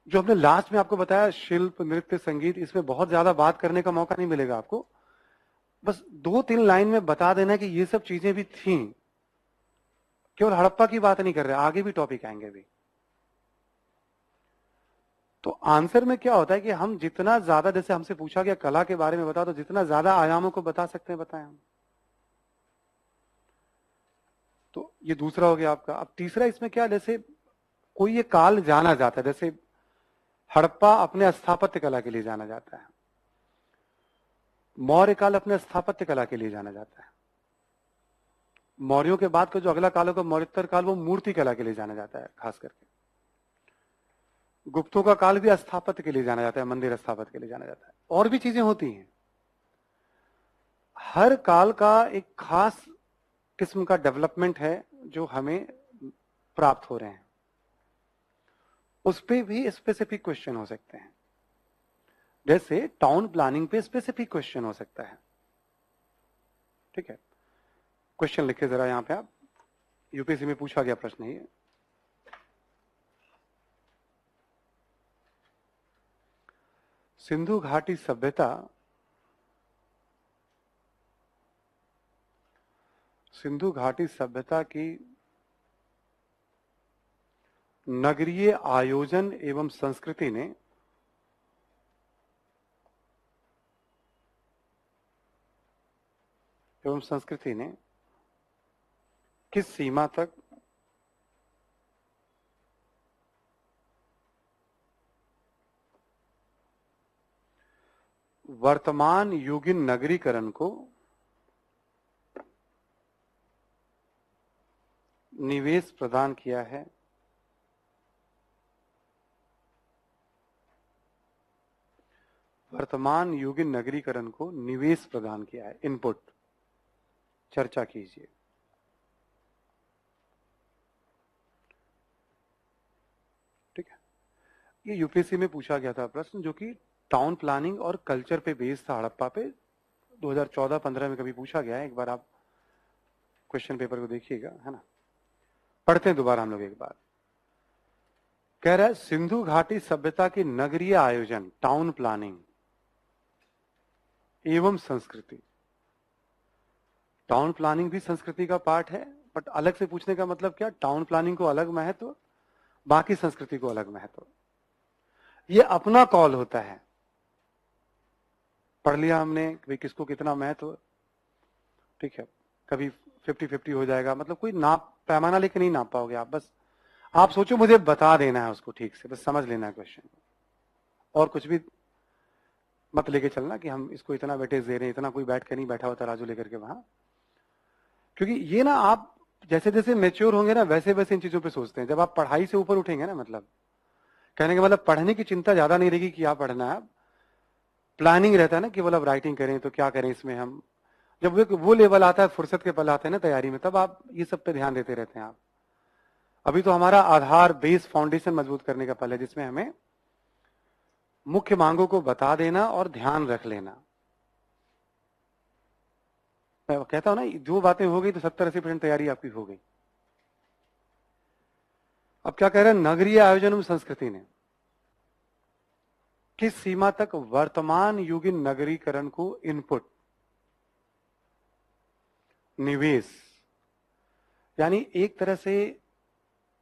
जो हमने लास्ट में आपको बताया, शिल्प, नृत्य, संगीत, इसमें बहुत ज्यादा बात करने का मौका नहीं मिलेगा आपको, बस 2-3 लाइन में बता देना कि ये सब चीजें भी थी। केवल हड़प्पा की बात नहीं कर रहे, आगे भी टॉपिक आएंगे भी। तो आंसर में क्या होता है कि हम जितना ज्यादा, जैसे हमसे पूछा गया कला के बारे में बताओ, तो जितना ज्यादा आयामों को बता सकते हैं बताएं हम। तो ये दूसरा हो गया आपका। अब तीसरा इसमें क्या, जैसे कोई ये काल जाना जाता है, जैसे हड़प्पा अपने स्थापत्य कला के लिए जाना जाता है, मौर्य काल अपने स्थापत्य कला के लिए जाना जाता है, मौर्यों के बाद का जो अगला काल होगा मौर्योत्तर काल, वो मूर्ति कला के लिए जाना जाता है खास करके। गुप्तों का काल भी स्थापत्य के लिए जाना जाता है, मंदिर स्थापत्य के लिए जाना जाता है, और भी चीजें होती हैं। हर काल का एक खास किस्म का डेवलपमेंट है जो हमें प्राप्त हो रहे हैं, उस पे भी स्पेसिफिक क्वेश्चन हो सकते हैं। जैसे टाउन प्लानिंग पे स्पेसिफिक क्वेश्चन हो सकता है, ठीक है। क्वेश्चन लिखे जरा यहां पे आप, यूपीएससी में पूछा गया प्रश्न है ये। सिंधु घाटी सभ्यता की नगरीय आयोजन एवं संस्कृति ने किस सीमा तक वर्तमान युगीन नगरीकरण को निवेश प्रदान किया है। वर्तमान युगीन नगरीकरण को निवेश प्रदान किया है। इनपुट चर्चा कीजिए। ठीक है, ये यूपीएससी में पूछा गया था प्रश्न, जो कि टाउन प्लानिंग और कल्चर पे बेस्ड था। हड़प्पा पे 2014-15 में कभी पूछा गया है। एक बार आप क्वेश्चन पेपर को देखिएगा, है ना। पढ़ते हैं दोबारा हम लोग एक बार। कह रहा है सिंधु घाटी सभ्यता की नगरीय आयोजन, टाउन प्लानिंग एवं संस्कृति। टाउन प्लानिंग भी संस्कृति का पार्ट है, बट अलग से पूछने का मतलब क्या, टाउन प्लानिंग को अलग महत्व, बाकी संस्कृति को अलग महत्व। ये अपना कॉल होता है। पढ़ लिया हमने भाई किसको कितना महत्व। ठीक है, कभी 50-50 हो जाएगा, मतलब कोई नाप पैमाना लेके नहीं नाप पाओगे आप। बस आप सोचो मुझे बता देना है उसको ठीक से, बस समझ लेना है क्वेश्चन को, और कुछ भी मत लेके चलना कि हम इसको इतना वेटेज दे रहे हैं। इतना कोई बैठ के नहीं बैठा होता राजू लेकर के वहां, क्योंकि ये ना आप जैसे जैसे मेच्योर होंगे ना वैसे वैसे इन चीजों पे सोचते हैं। जब आप पढ़ाई से ऊपर उठेंगे ना, मतलब कहने का मतलब पढ़ने की चिंता ज्यादा नहीं रहेगी कि क्या पढ़ना है, प्लानिंग रहता है ना कि मतलब राइटिंग करें तो क्या करें इसमें हम। जब वो लेवल आता है, फुर्सत के पल आते हैं ना तैयारी में, तब आप ये सब पे ध्यान देते रहते हैं आप। अभी तो हमारा आधार बेस फाउंडेशन मजबूत करने का पल है, जिसमें हमें मुख्य मांगों को बता देना और ध्यान रख लेना। मैं कहता हूं ना, जो बातें हो गई तो 70-80% तैयारी आपकी हो गई। अब क्या कह रहे हैं, नगरीय आयोजन एवं संस्कृति ने किस सीमा तक वर्तमान युगीन नगरीकरण को इनपुट, निवेश, यानी एक तरह से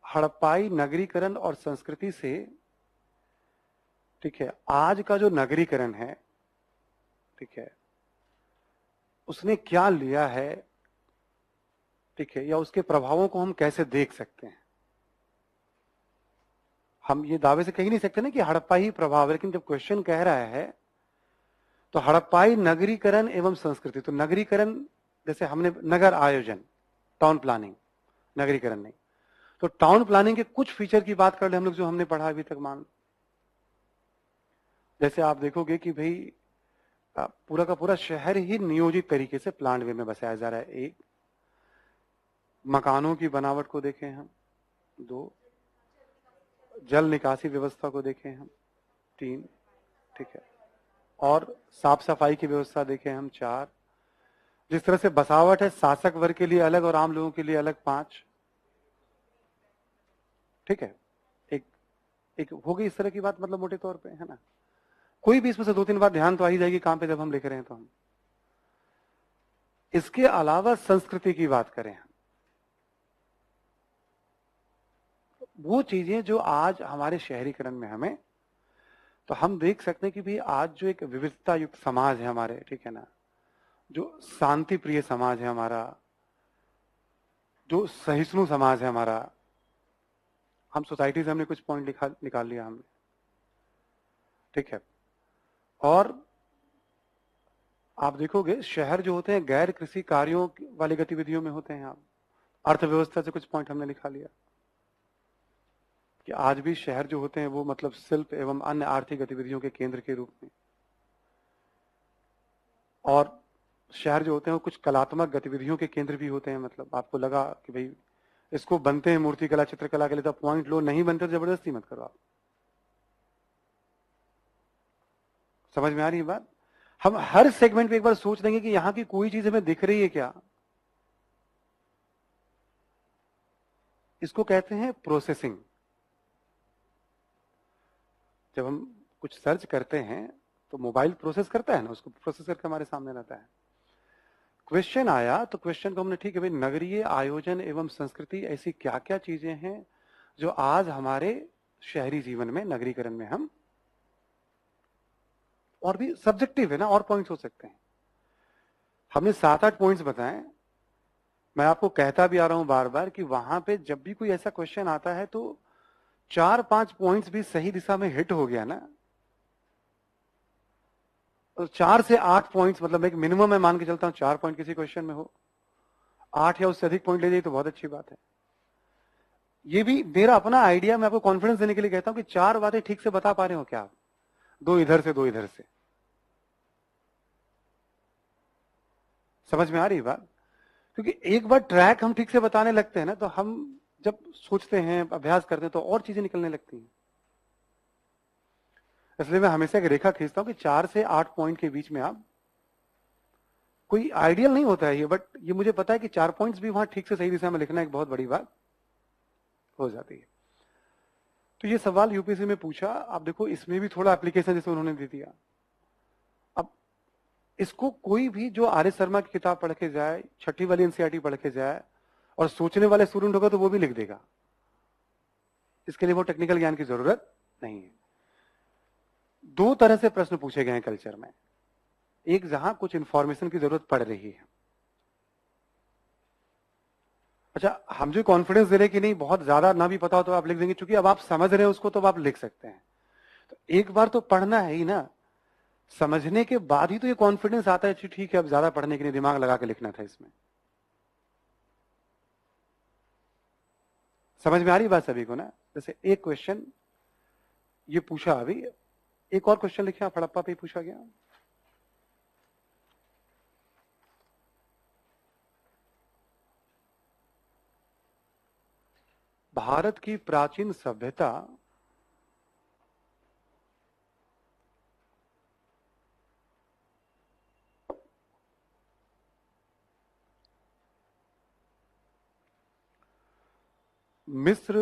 हड़प्पाई नगरीकरण और संस्कृति से, ठीक है, आज का जो नगरीकरण है, ठीक है, उसने क्या लिया है, ठीक है, या उसके प्रभावों को हम कैसे देख सकते हैं। हम ये दावे से कह नहीं सकते ना कि हड़प्पाई ही प्रभाव है, लेकिन जब क्वेश्चन कह रहा है तो हड़प्पाई नगरीकरण एवं संस्कृति, तो नगरीकरण जैसे हमने नगर आयोजन, टाउन प्लानिंग, नगरीकरण नहीं, तो टाउन प्लानिंग के कुछ फीचर की बात कर ले हम लोग जो हमने पढ़ा अभी तक। मान जैसे आप देखोगे कि भाई पूरा का पूरा शहर ही नियोजित तरीके से प्लान वे में बसाया जा रहा है। एक, मकानों की बनावट को देखें हम। दो, जल निकासी व्यवस्था को देखें हम। तीन, ठीक है, और साफ सफाई की व्यवस्था देखें हम। चार, जिस तरह से बसावट है शासक वर्ग के लिए अलग और आम लोगों के लिए अलग। पांच, ठीक है, एक एक हो गई इस तरह की बात, मतलब मोटे तौर पे, है ना। कोई भी इसमें से 2-3 बार ध्यान तो आ ही जाएगी काम पे जब हम लिख रहे हैं तो हम। इसके अलावा संस्कृति की बात करें हम, वो चीजें जो आज हमारे शहरीकरण में हमें, तो हम देख सकते हैं कि भाई आज जो एक विविधता युक्त समाज है हमारे, ठीक है ना, जो शांति प्रिय समाज है हमारा, जो सहिष्णु समाज है हमारा, हम सोसाइटी से हमने कुछ पॉइंट निकाल लिया हमने, ठीक है। और आप देखोगे शहर जो होते हैं गैर कृषि कार्यों वाली गतिविधियों में होते हैं। आप अर्थव्यवस्था से कुछ पॉइंट हमने निकाल लिया कि आज भी शहर जो होते हैं वो मतलब शिल्प एवं अन्य आर्थिक गतिविधियों के केंद्र के रूप में, और शहर जो होते हैं वो कुछ कलात्मक गतिविधियों के केंद्र भी होते हैं। मतलब आपको लगा कि भाई इसको बनते हैं मूर्ति कला चित्रकला के लिए, तो पॉइंट लो, नहीं बनते तो जबरदस्ती मत करो आप। समझ में आ रही है बात। हम हर सेगमेंट पे एक बार सोच लेंगे कि यहां की कोई चीज हमें दिख रही है क्या। इसको कहते हैं प्रोसेसिंग। जब हम कुछ सर्च करते हैं तो मोबाइल प्रोसेस करता है ना, उसको प्रोसेस करके हमारे सामने रहता है। क्वेश्चन आया तो क्वेश्चन को हमने, ठीक है भाई, नगरीय आयोजन एवं संस्कृति ऐसी क्या क्या चीजें हैं जो आज हमारे शहरी जीवन में, नगरीकरण में हम, और भी सब्जेक्टिव है ना, और पॉइंट्स हो सकते हैं। हमने 7-8 पॉइंट्स बताए। मैं आपको कहता भी आ रहा हूं बार बार कि वहां पे जब भी कोई ऐसा क्वेश्चन आता है तो 4-5 पॉइंट्स भी सही दिशा में हिट हो गया ना, तो 4 से 8 पॉइंट्स, मतलब एक मिनिमम मैं मान के चलता हूं 4 पॉइंट किसी क्वेश्चन में हो, 8 या उससे अधिक पॉइंट ले जाइए तो बहुत अच्छी बात है। ये भी मेरा अपना आइडिया, मैं आपको कॉन्फिडेंस देने के लिए कहता हूं कि 4 बातें ठीक से बता पा रहे हो क्या आप, 2 इधर से 2 इधर से। समझ में आ रही बात? क्योंकि एक बार ट्रैक हम ठीक से बताने लगते हैं ना, तो हम जब सोचते हैं, अभ्यास करते हैं, तो और चीजें निकलने लगती हैं। इसलिए मैं हमेशा एक रेखा खींचता हूं कि 4 से 8 पॉइंट के बीच में आप, कोई आइडियल नहीं होता है ये, बट ये मुझे पता है कि 4 पॉइंट्स भी वहां ठीक से सही दिशा में लिखना एक बहुत बड़ी बात हो जाती है। तो ये सवाल यूपीएससी में पूछा, आप देखो इसमें भी थोड़ा एप्लीकेशन जैसे उन्होंने दे दिया। अब इसको कोई भी जो आर एस शर्मा की किताब पढ़ के जाए, छठी वाली एनसीईआरटी पढ़ के जाए और सोचने वाले स्टूडेंट होगा तो वो भी लिख देगा, इसके लिए वो टेक्निकल ज्ञान की जरूरत नहीं है। 2 तरह से प्रश्न पूछे गए हैं कल्चर में, एक जहां कुछ इंफॉर्मेशन की जरूरत पड़ रही है। अच्छा, हम जो कॉन्फिडेंस दे रहे हैं कि नहीं बहुत ज्यादा ना भी पता हो तो आप लिख देंगे, क्योंकि अब आप समझ रहे हैं उसको तो आप लिख सकते हैं। तो एक बार तो पढ़ना है ही ना, समझने के बाद ही तो ये कॉन्फिडेंस आता है कि ठीक है अब ज्यादा पढ़ने के लिए दिमाग लगा के लिखना था इसमें। समझ में आ रही बात सभी को ना? जैसे एक क्वेश्चन ये पूछा, अभी एक और क्वेश्चन लिखे आप, हड़प्पा पे ही पूछा गया। भारत की प्राचीन सभ्यता मिस्र,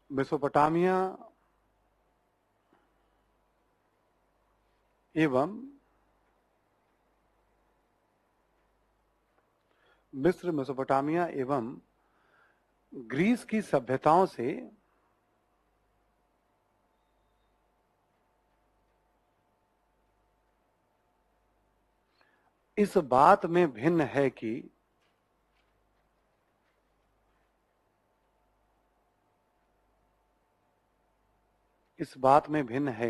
मेसोपोटामिया एवं मिस्र, मेसोपोटामिया एवं ग्रीस की सभ्यताओं से इस बात में भिन्न है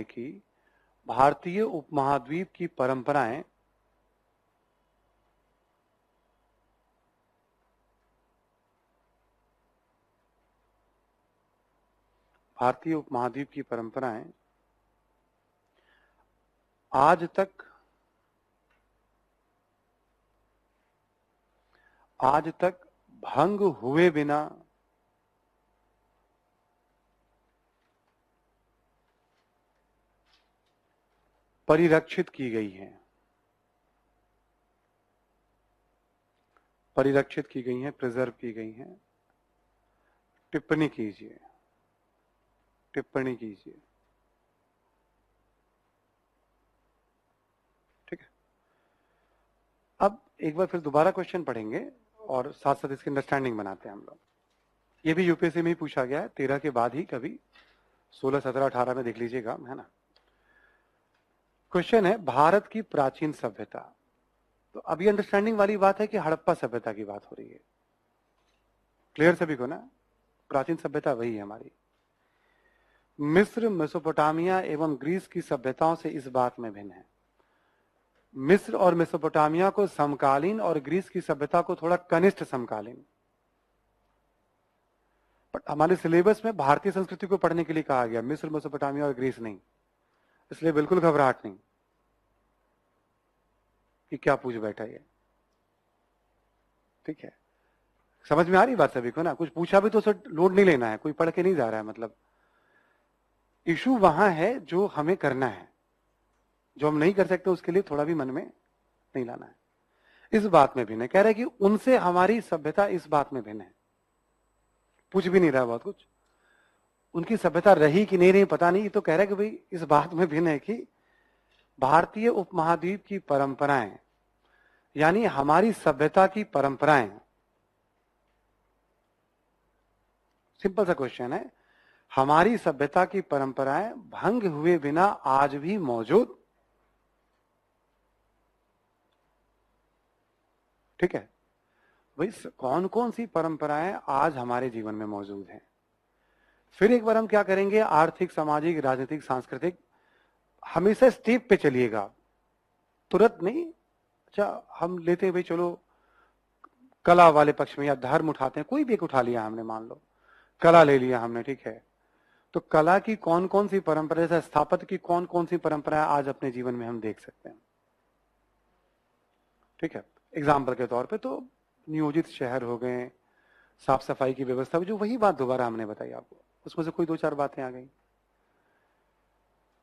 कि भारतीय उपमहाद्वीप की परंपराएं आज तक भंग हुए बिना परिरक्षित की गई हैं, प्रिजर्व की गई हैं। टिप्पणी कीजिए। ठीक है, अब एक बार फिर दोबारा क्वेश्चन पढ़ेंगे और साथ साथ इसकी अंडरस्टैंडिंग बनाते हैं हम लोग। ये भी यूपीएससी में ही पूछा गया है, 13 के बाद ही कभी 16, 17, 18 में देख लीजिएगा, है ना। क्वेश्चन है भारत की प्राचीन सभ्यता। तो अभी अंडरस्टैंडिंग वाली बात है कि हड़प्पा सभ्यता की बात हो रही है। क्लियर सभी को ना? प्राचीन सभ्यता वही है हमारी। मिस्र, मेसोपोटामिया एवं ग्रीस की सभ्यताओं से इस बात में भिन्न है। मिस्र और मेसोपोटामिया को समकालीन और ग्रीस की सभ्यता को थोड़ा कनिष्ठ समकालीन। बट हमारे सिलेबस में भारतीय संस्कृति को पढ़ने के लिए कहा गया, मिस्र, मेसोपोटामिया और ग्रीस नहीं। इसलिए बिल्कुल घबराहट नहीं कि क्या पूछ बैठा ये। ठीक है, समझ में आ रही बात सभी को ना? कुछ पूछा भी तो उसे लोड नहीं लेना है, कोई पढ़ के नहीं जा रहा है। मतलब इशू वहां है जो हमें करना है, जो हम नहीं कर सकते उसके लिए थोड़ा भी मन में नहीं लाना है। इस बात में भिन्न है, कह रहे हैं कि उनसे हमारी सभ्यता इस बात में भिन्न है। पूछ भी नहीं रहा बहुत कुछ, उनकी सभ्यता रही कि नहीं रही पता नहीं, तो कह रहे हैं कि भाई इस बात में भिन्न है कि भारतीय उपमहाद्वीप की परंपराएं, यानी हमारी सभ्यता की परंपराएं, सिंपल सा क्वेश्चन है, हमारी सभ्यता की परंपराएं भंग हुए बिना आज भी मौजूद। ठीक है, भाई कौन कौन सी परंपराएं आज हमारे जीवन में मौजूद हैं। फिर एक बार हम क्या करेंगे, आर्थिक, सामाजिक, राजनीतिक, सांस्कृतिक, हमेशा स्टेप पे चलिएगा, तुरंत नहीं। अच्छा, हम लेते हैं भाई चलो कला वाले पक्ष में, या धर्म उठाते हैं, कोई भी एक उठा लिया हमने, मान लो कला ले लिया हमने, ठीक है। तो कला की कौन कौन सी परंपरा, जैसे स्थापत्य की कौन कौन सी परंपराएं आज अपने जीवन में हम देख सकते हैं, ठीक है। एग्जाम्पल के तौर पे तो नियोजित शहर हो गए, साफ सफाई की व्यवस्था, जो वही बात दोबारा हमने बताई आपको, उसमें से कोई दो चार बातें आ गई।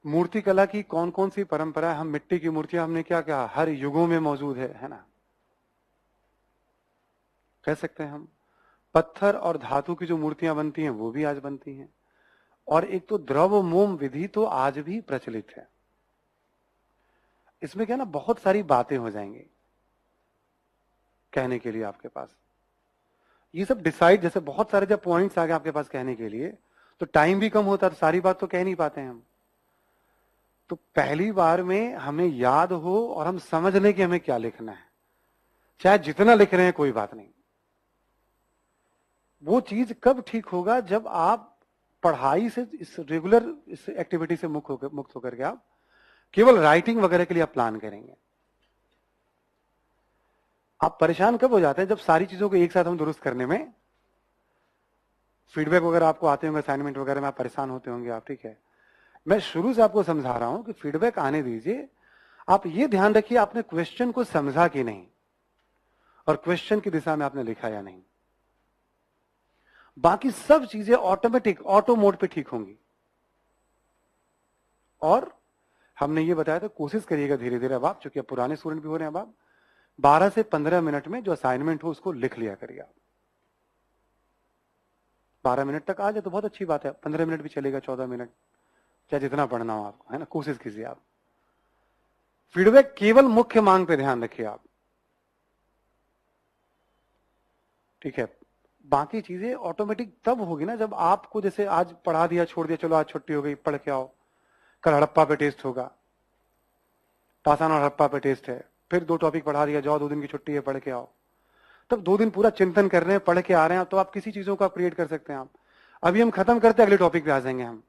मूर्ति कला की कौन कौन सी परंपरा, हम मिट्टी की मूर्तियां हमने क्या कहा, हर युगों में मौजूद है ना, कह सकते हैं हम। पत्थर और धातु की जो मूर्तियां बनती हैं वो भी आज बनती हैं। और एक तो द्रव मोम विधि तो आज भी प्रचलित है। इसमें क्या ना, बहुत सारी बातें हो जाएंगी कहने के लिए आपके पास, ये सब डिसाइड, जैसे बहुत सारे जब पॉइंट्स आ गए आपके पास कहने के लिए, तो टाइम भी कम होता, तो सारी बात तो कह नहीं पाते हैं हम। तो पहली बार में हमें याद हो और हम समझ लें कि हमें क्या लिखना है, चाहे जितना लिख रहे हैं कोई बात नहीं। वो चीज कब ठीक होगा, जब आप पढ़ाई से, इस रेगुलर इस एक्टिविटी से मुक्त होकर के आप केवल राइटिंग वगैरह के लिए आप प्लान करेंगे। आप परेशान कब हो जाते हैं, जब सारी चीजों को एक साथ हम दुरुस्त करने में, फीडबैक वगैरह आपको आते होंगे, असाइनमेंट वगैरह में आप परेशान होते होंगे आप, ठीक है। मैं शुरू से आपको समझा रहा हूं कि फीडबैक आने दीजिए, आप ये ध्यान रखिए आपने क्वेश्चन को समझा कि नहीं, और क्वेश्चन की दिशा में आपने लिखा या नहीं। बाकी सब चीजें ऑटोमेटिक, ऑटो मोड पे ठीक होंगी। और हमने ये बताया था, कोशिश करिएगा धीरे धीरे, अब आप चूंकि अब पुराने स्टूडेंट भी हो रहे हैं, अब आप 12 से 15 मिनट में जो असाइनमेंट हो उसको लिख लिया करिए आप। 12 मिनट तक आ जाए तो बहुत अच्छी बात है, 15 मिनट भी चलेगा, 14 मिनट, चाहे जितना पढ़ना हो आपको, है ना, कोशिश कीजिए आप। फीडबैक केवल मुख्य मांग पे ध्यान रखिए आप, ठीक है। बाकी चीजें ऑटोमेटिक तब होगी ना जब आपको, जैसे आज पढ़ा दिया छोड़ दिया, चलो आज छुट्टी हो गई, पढ़ के आओ, कल हड़प्पा पे टेस्ट होगा, पाषाण और हड़प्पा पे टेस्ट है, फिर 2 टॉपिक पढ़ा दिया, जाओ 2 दिन की छुट्टी है, पढ़ के आओ। तब 2 दिन पूरा चिंतन कर रहे हैं, पढ़ के आ रहे हैं, तो आप किसी चीजों का क्रिएट कर सकते हैं आप। अभी हम खत्म करते अगले टॉपिक पे आ जाएंगे हम।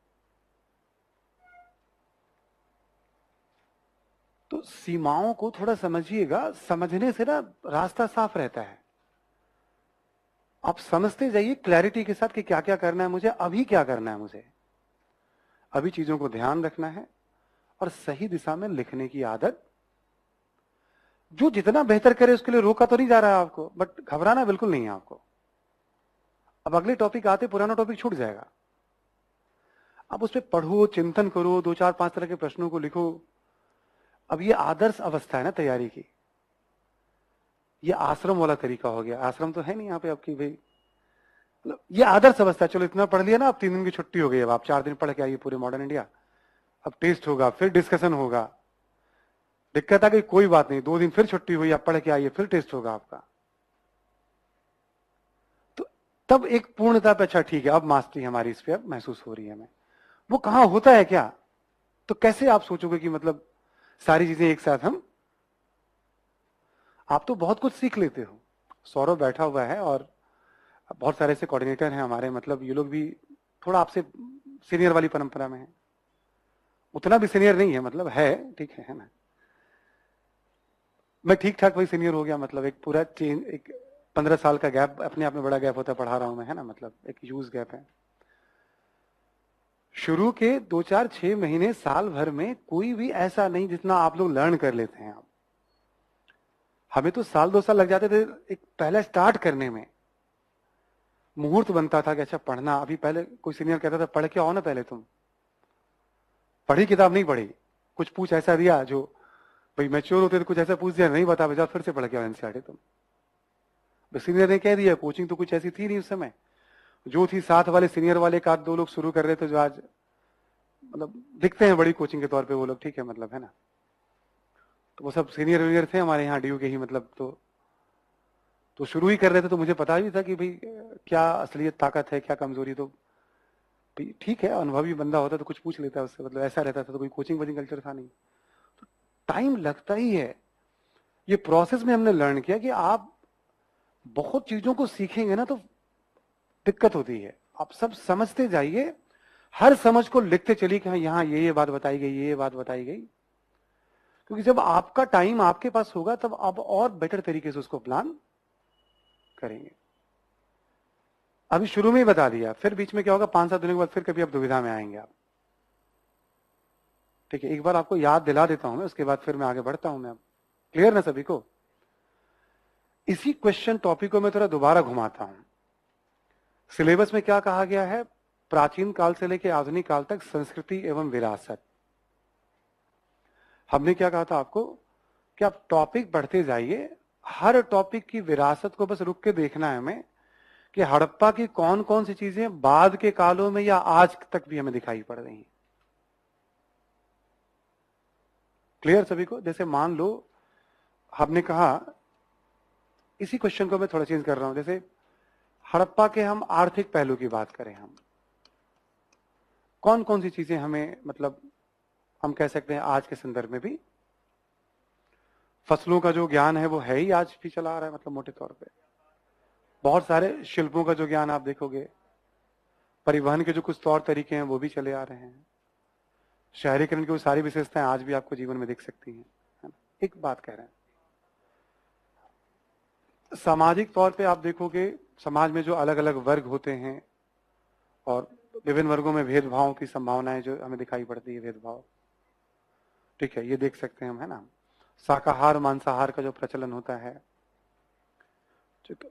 तो सीमाओं को थोड़ा समझिएगा, समझने से ना रास्ता साफ रहता है। आप समझते जाइए क्लैरिटी के साथ कि क्या क्या करना है मुझे, अभी क्या करना है मुझे, अभी चीजों को ध्यान रखना है, और सही दिशा में लिखने की आदत, जो जितना बेहतर करे उसके लिए रोका तो नहीं जा रहा है आपको, बट घबराना बिल्कुल नहीं है आपको। अब अगले टॉपिक आते पुराना टॉपिक छूट जाएगा, आप उस पर पढ़ो, चिंतन करो, 2 4 5 तरह के प्रश्नों को लिखो। अब ये आदर्श अवस्था है ना तैयारी की, ये आश्रम वाला तरीका हो गया। आश्रम तो है नहीं यहाँ पे आपकी भाई, मतलब ये आदर्श अवस्था। चलो इतना पढ़ लिया ना, अब 3 दिन की छुट्टी हो गई, अब आप 4 दिन पढ़ के आइए पूरे मॉडर्न इंडिया, अब टेस्ट होगा, फिर डिस्कशन होगा। दिक्कत आ गई, कोई बात नहीं, 2 दिन फिर छुट्टी हुई, आप पढ़ के आइए, फिर टेस्ट होगा आपका। तो तब एक पूर्णता पे, अच्छा ठीक है अब मास्टरी हमारी इस पे अब महसूस हो रही है हमें। वो कहाँ होता है क्या, तो कैसे आप सोचोगे कि मतलब सारी चीजें एक साथ हम, आप तो बहुत कुछ सीख लेते हो। सौरभ बैठा हुआ है और बहुत सारे ऐसे कोऑर्डिनेटर हैं हमारे, मतलब ये लोग भी थोड़ा आपसे सीनियर वाली परंपरा में है, उतना भी सीनियर नहीं है, मतलब है, ठीक है ना। मैं ठीक ठाक वही सीनियर हो गया, मतलब एक पूरा चेंज, एक 15 साल का गैप अपने आप में बड़ा गैप होता है, पढ़ा रहा हूं मैं, है ना, मतलब एक ह्यूज गैप है। शुरू के 2 4 6 महीने, साल भर में कोई भी ऐसा नहीं जितना आप लोग लर्न कर लेते हैं आप। हमें तो साल 2 साल लग जाते थे एक पहले स्टार्ट करने में, मुहूर्त बनता था कि अच्छा पढ़ना। अभी पहले कोई सीनियर कहता था पढ़ के आओ ना, पहले तुम पढ़ी किताब नहीं पढ़ी, कुछ पूछ ऐसा दिया जो भाई मैच्योर होते तो कुछ ऐसा पूछ दिया, नहीं बता बेटा फिर से पढ़ के आओ एनसीईआरटी तुम। सीनियर ने कह दिया, कोचिंग तो कुछ ऐसी थी नहीं उस समय, जो थी साथ वाले सीनियर वाले एक आध 2 लोग शुरू कर रहे थे, जो आज मतलब दिखते हैं बड़ी कोचिंग के तौर पे वो लोग, ठीक है, मतलब है ना। तो वो सब सीनियर वीनियर थे हमारे यहाँ डीयू के ही, मतलब तो शुरू ही कर रहे थे। तो मुझे पता भी था कि भाई क्या असलियत ताकत है, क्या कमजोरी। तो ठीक है, अनुभवी बंदा होता तो कुछ पूछ लेता उससे, मतलब ऐसा रहता था, तो कोई कोचिंग वोचिंग कल्चर था नहीं। तो टाइम लगता ही है। ये प्रोसेस में हमने लर्न किया कि आप बहुत चीजों को सीखेंगे ना तो दिक्कत होती है। आप सब समझते जाइए, हर समझ को लिखते चलिए कि हाँ यहाँ ये बात बताई गई, ये बात बताई गई। क्योंकि जब आपका टाइम आपके पास होगा तब आप और बेटर तरीके से उसको प्लान करेंगे। अभी शुरू में ही बता दिया, फिर बीच में क्या होगा, 5-7 दिनों के बाद फिर कभी आप दुविधा में आएंगे आप। ठीक है, एक बार आपको याद दिला देता हूं मैं, उसके बाद फिर मैं आगे बढ़ता हूं मैं। क्लियर ना सभी को? इसी क्वेश्चन टॉपिक को मैं थोड़ा दोबारा घुमाता हूं। सिलेबस में क्या कहा गया है? प्राचीन काल से लेकर आधुनिक काल तक संस्कृति एवं विरासत। हमने क्या कहा था आपको कि आप टॉपिक पढ़ते जाइए, हर टॉपिक की विरासत को बस रुक के देखना है हमें कि हड़प्पा की कौन कौन सी चीजें बाद के कालों में या आज तक भी हमें दिखाई पड़ रही हैं। क्लियर सभी को? जैसे मान लो हमने कहा, इसी क्वेश्चन को मैं थोड़ा चेंज कर रहा हूं, जैसे हड़प्पा के हम आर्थिक पहलू की बात करें, हम कौन कौन सी चीजें हमें मतलब हम कह सकते हैं आज के संदर्भ में भी, फसलों का जो ज्ञान है वो है ही आज भी चला आ रहा है, मतलब मोटे तौर पे बहुत सारे शिल्पों का जो ज्ञान आप देखोगे, परिवहन के जो कुछ तौर तरीके हैं वो भी चले आ रहे हैं, शहरीकरण की वो सारी विशेषताएं आज भी आपको जीवन में दिख सकती हैं, है ना? एक बात कह रहे हैं, सामाजिक तौर पे आप देखोगे समाज में जो अलग अलग वर्ग होते हैं और विभिन्न वर्गों में भेदभाव की संभावनाएं जो हमें दिखाई पड़ती है, भेदभाव, ठीक है, ये देख सकते हैं हम, है ना? शाकाहार मांसाहार का जो प्रचलन होता है,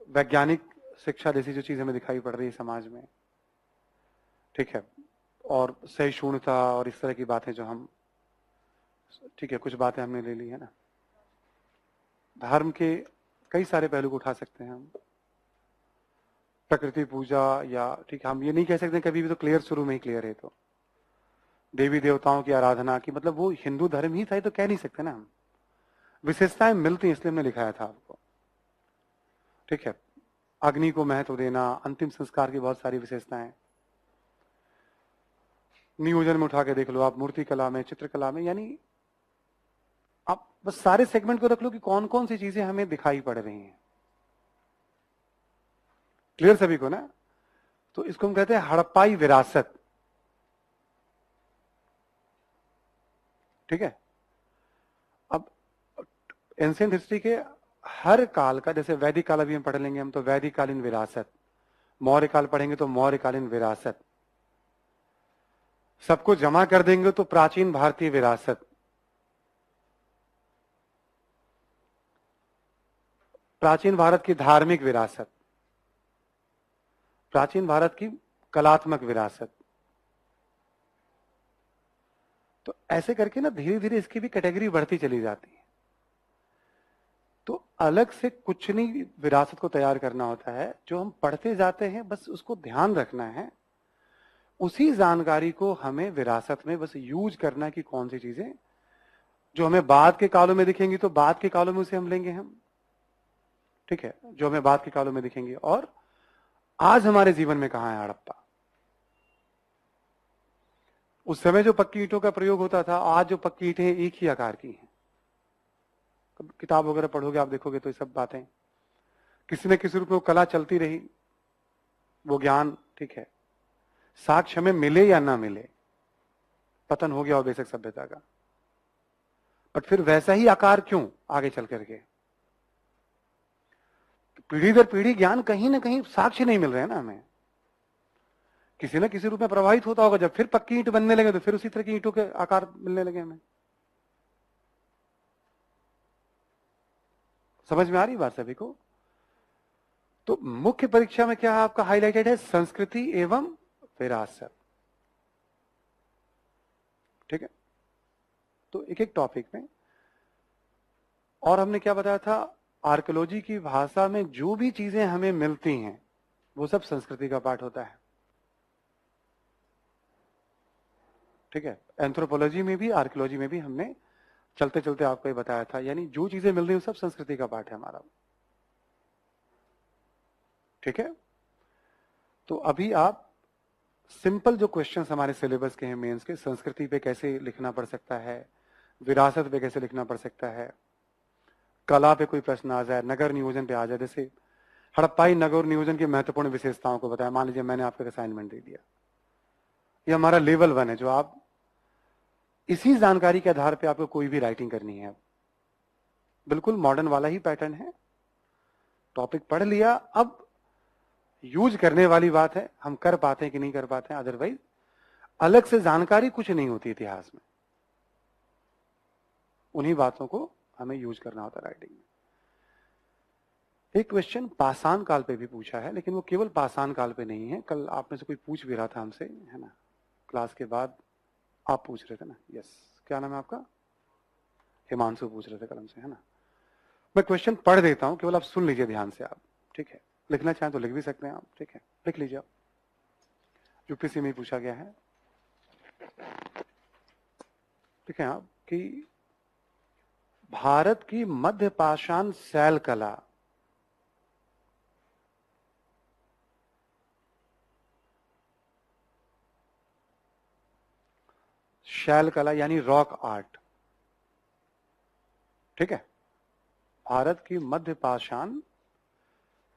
वैज्ञानिक शिक्षा जैसी जो चीज हमें दिखाई पड़ रही है समाज में, ठीक है, और सहिष्णुता और इस तरह की बातें जो हम, ठीक है, कुछ बातें हमने ले ली है ना। धर्म के कई सारे पहलू को उठा सकते हैं हम, प्रकृति पूजा, या ठीक है, हम ये नहीं कह सकते कभी भी तो क्लियर, शुरू में ही क्लियर है तो देवी देवताओं की आराधना की, मतलब वो हिंदू धर्म ही था ये तो कह नहीं सकते ना हम, विशेषताएं मिलती हैं इसलिए हमने लिखाया था आपको, ठीक है। अग्नि को महत्व देना, अंतिम संस्कार की बहुत सारी विशेषताएं, नियोजन में उठा के देख लो आप, मूर्ति कला में, चित्रकला में, यानी आप बस सारे सेगमेंट को रख लो कि कौन कौन सी चीजें हमें दिखाई पड़ रही हैं। क्लियर सभी को ना? तो इसको हम कहते हैं हड़प्पाई विरासत, ठीक है। अब एंशिएंट हिस्ट्री के हर काल का, जैसे वैदिक काल अभी हम पढ़ लेंगे हम, तो वैदिक कालीन विरासत, मौर्य काल पढ़ेंगे तो मौर्य कालीन विरासत, सबको जमा कर देंगे तो प्राचीन भारतीय विरासत, प्राचीन भारत की धार्मिक विरासत, प्राचीन भारत की कलात्मक विरासत। तो ऐसे करके ना धीरे धीरे इसकी भी कैटेगरी बढ़ती चली जाती है। तो अलग से कुछ नहीं विरासत को तैयार करना होता है, जो हम पढ़ते जाते हैं बस उसको ध्यान रखना है, उसी जानकारी को हमें विरासत में बस यूज करना कि कौन सी चीजें जो हमें बाद के कालों में दिखेंगी तो बाद के कालों में उसे हम लेंगे हम, ठीक है, जो हमें बाद के कालों में दिखेंगे, और आज हमारे जीवन में कहां है हड़प्पा। उस समय जो पक्की ईंटों का प्रयोग होता था, आज जो पक्की ईंटें एक ही आकार की हैं, किताब वगैरह पढ़ोगे आप देखोगे तो ये सब बातें किसी न किसी रूप में कला चलती रही, वो ज्ञान, ठीक है, साक्ष्य में मिले या ना मिले, पतन हो गया हो बेशक सभ्यता का, बट फिर वैसा ही आकार क्यों आगे चल करके, पीढ़ी दर पीढ़ी ज्ञान कहीं ना कहीं साक्ष्य नहीं मिल रहे हैं ना हमें, किसी न किसी रूप में प्रभावित होता होगा, जब फिर पक्की ईंट बनने लगे तो फिर उसी तरह की ईंटों के आकार मिलने लगे हमें। समझ में आ रही बात सभी को? तो मुख्य परीक्षा में क्या आपका हाईलाइटेड है? संस्कृति एवं विरासत, ठीक है। तो एक एक टॉपिक में, और हमने क्या बताया था, आर्कियोलॉजी की भाषा में जो भी चीजें हमें मिलती हैं वो सब संस्कृति का पार्ट होता है, ठीक है। एंथ्रोपोलॉजी में भी आर्कियोलॉजी में भी हमने चलते चलते आपको ये बताया था, यानी जो चीजें मिल रही हैं सब संस्कृति का पार्ट है हमारा, ठीक है। तो अभी आप सिंपल जो क्वेश्चंस हमारे सिलेबस के हैं मेंस के, संस्कृति पे कैसे लिखना पड़ सकता है, विरासत पे कैसे लिखना पड़ सकता है, कला पे कोई प्रश्न आ जाए, नगर नियोजन पे आ जाए, जैसे हड़प्पाई नगर नियोजन की महत्वपूर्ण विशेषताओं को बताया। मान लीजिए मैंने आपको असाइनमेंट दे दिया, ये हमारा लेवल 1 है, जो आप इसी जानकारी के आधार पे आपको कोई भी राइटिंग करनी है। बिल्कुल मॉडर्न वाला ही पैटर्न है। टॉपिक पढ़ लिया, अब यूज करने वाली बात है, हम कर पाते हैं कि नहीं कर पाते हैं। अदरवाइज अलग से जानकारी कुछ नहीं होती इतिहास में, उन्हीं बातों को हमें यूज करना होता है राइटिंग में। एक क्वेश्चन पाषाण काल पे भी पूछा है, लेकिन वो केवल पाषाण काल पे नहीं है। कल आप में से कोई पूछ भी रहा था हमसे, है ना, क्लास के बाद आप पूछ रहे थे ना। यस, क्या नाम है आपका? हिमांशु पूछ रहे थे कल हमसे, है ना। मैं क्वेश्चन पढ़ देता हूं, केवल आप सुन लीजिए ध्यान से आप, ठीक है। लिखना चाहें तो लिख भी सकते हैं आप, ठीक है, लिख लीजिए आप। यूपीएससी में पूछा गया है, ठीक है आप, कि भारत की मध्य पाषाण शैल कला शैल कला यानी रॉक आर्ट, ठीक है। भारत की मध्य पाषाण,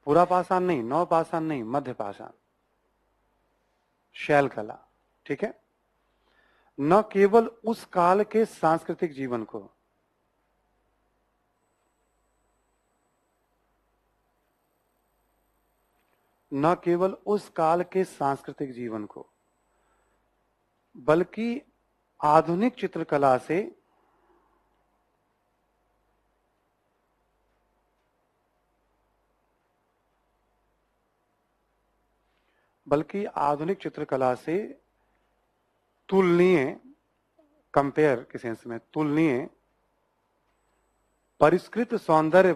पूरा पाषाण नहीं, नव पाषाण नहीं, मध्य पाषाण शैल कला, ठीक है, न केवल उस काल के सांस्कृतिक जीवन को, न केवल उस काल के सांस्कृतिक जीवन को, बल्कि आधुनिक चित्रकला से तुलनीय, कंपेयर के सेंस में, तुलनीय परिष्कृत सौंदर्य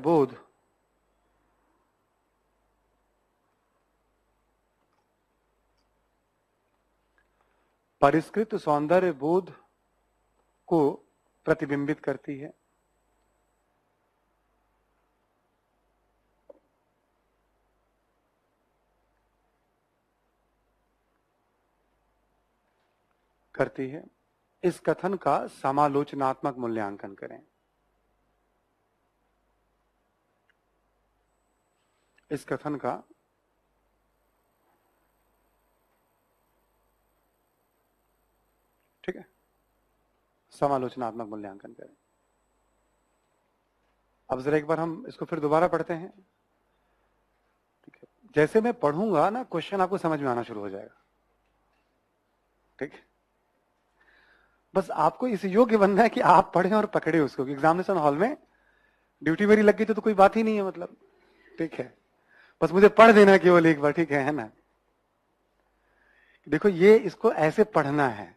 बोध को प्रतिबिंबित करती है। इस कथन का समालोचनात्मक मूल्यांकन करें। इस कथन का ठीक है, समालोचनात्मक मूल्यांकन करें। अब जरा एक बार हम इसको फिर दोबारा पढ़ते हैं, ठीक है। जैसे मैं पढ़ूंगा ना, क्वेश्चन आपको समझ में आना शुरू हो जाएगा, ठीक है। बस आपको इस योग्य बनना है कि आप पढ़ें और पकड़े उसको। एग्जामिनेशन हॉल में ड्यूटी मेरी लग गई तो कोई बात ही नहीं है, मतलब, ठीक है। बस मुझे पढ़ देना केवल एक बार, ठीक है ना। देखो ये इसको ऐसे पढ़ना है,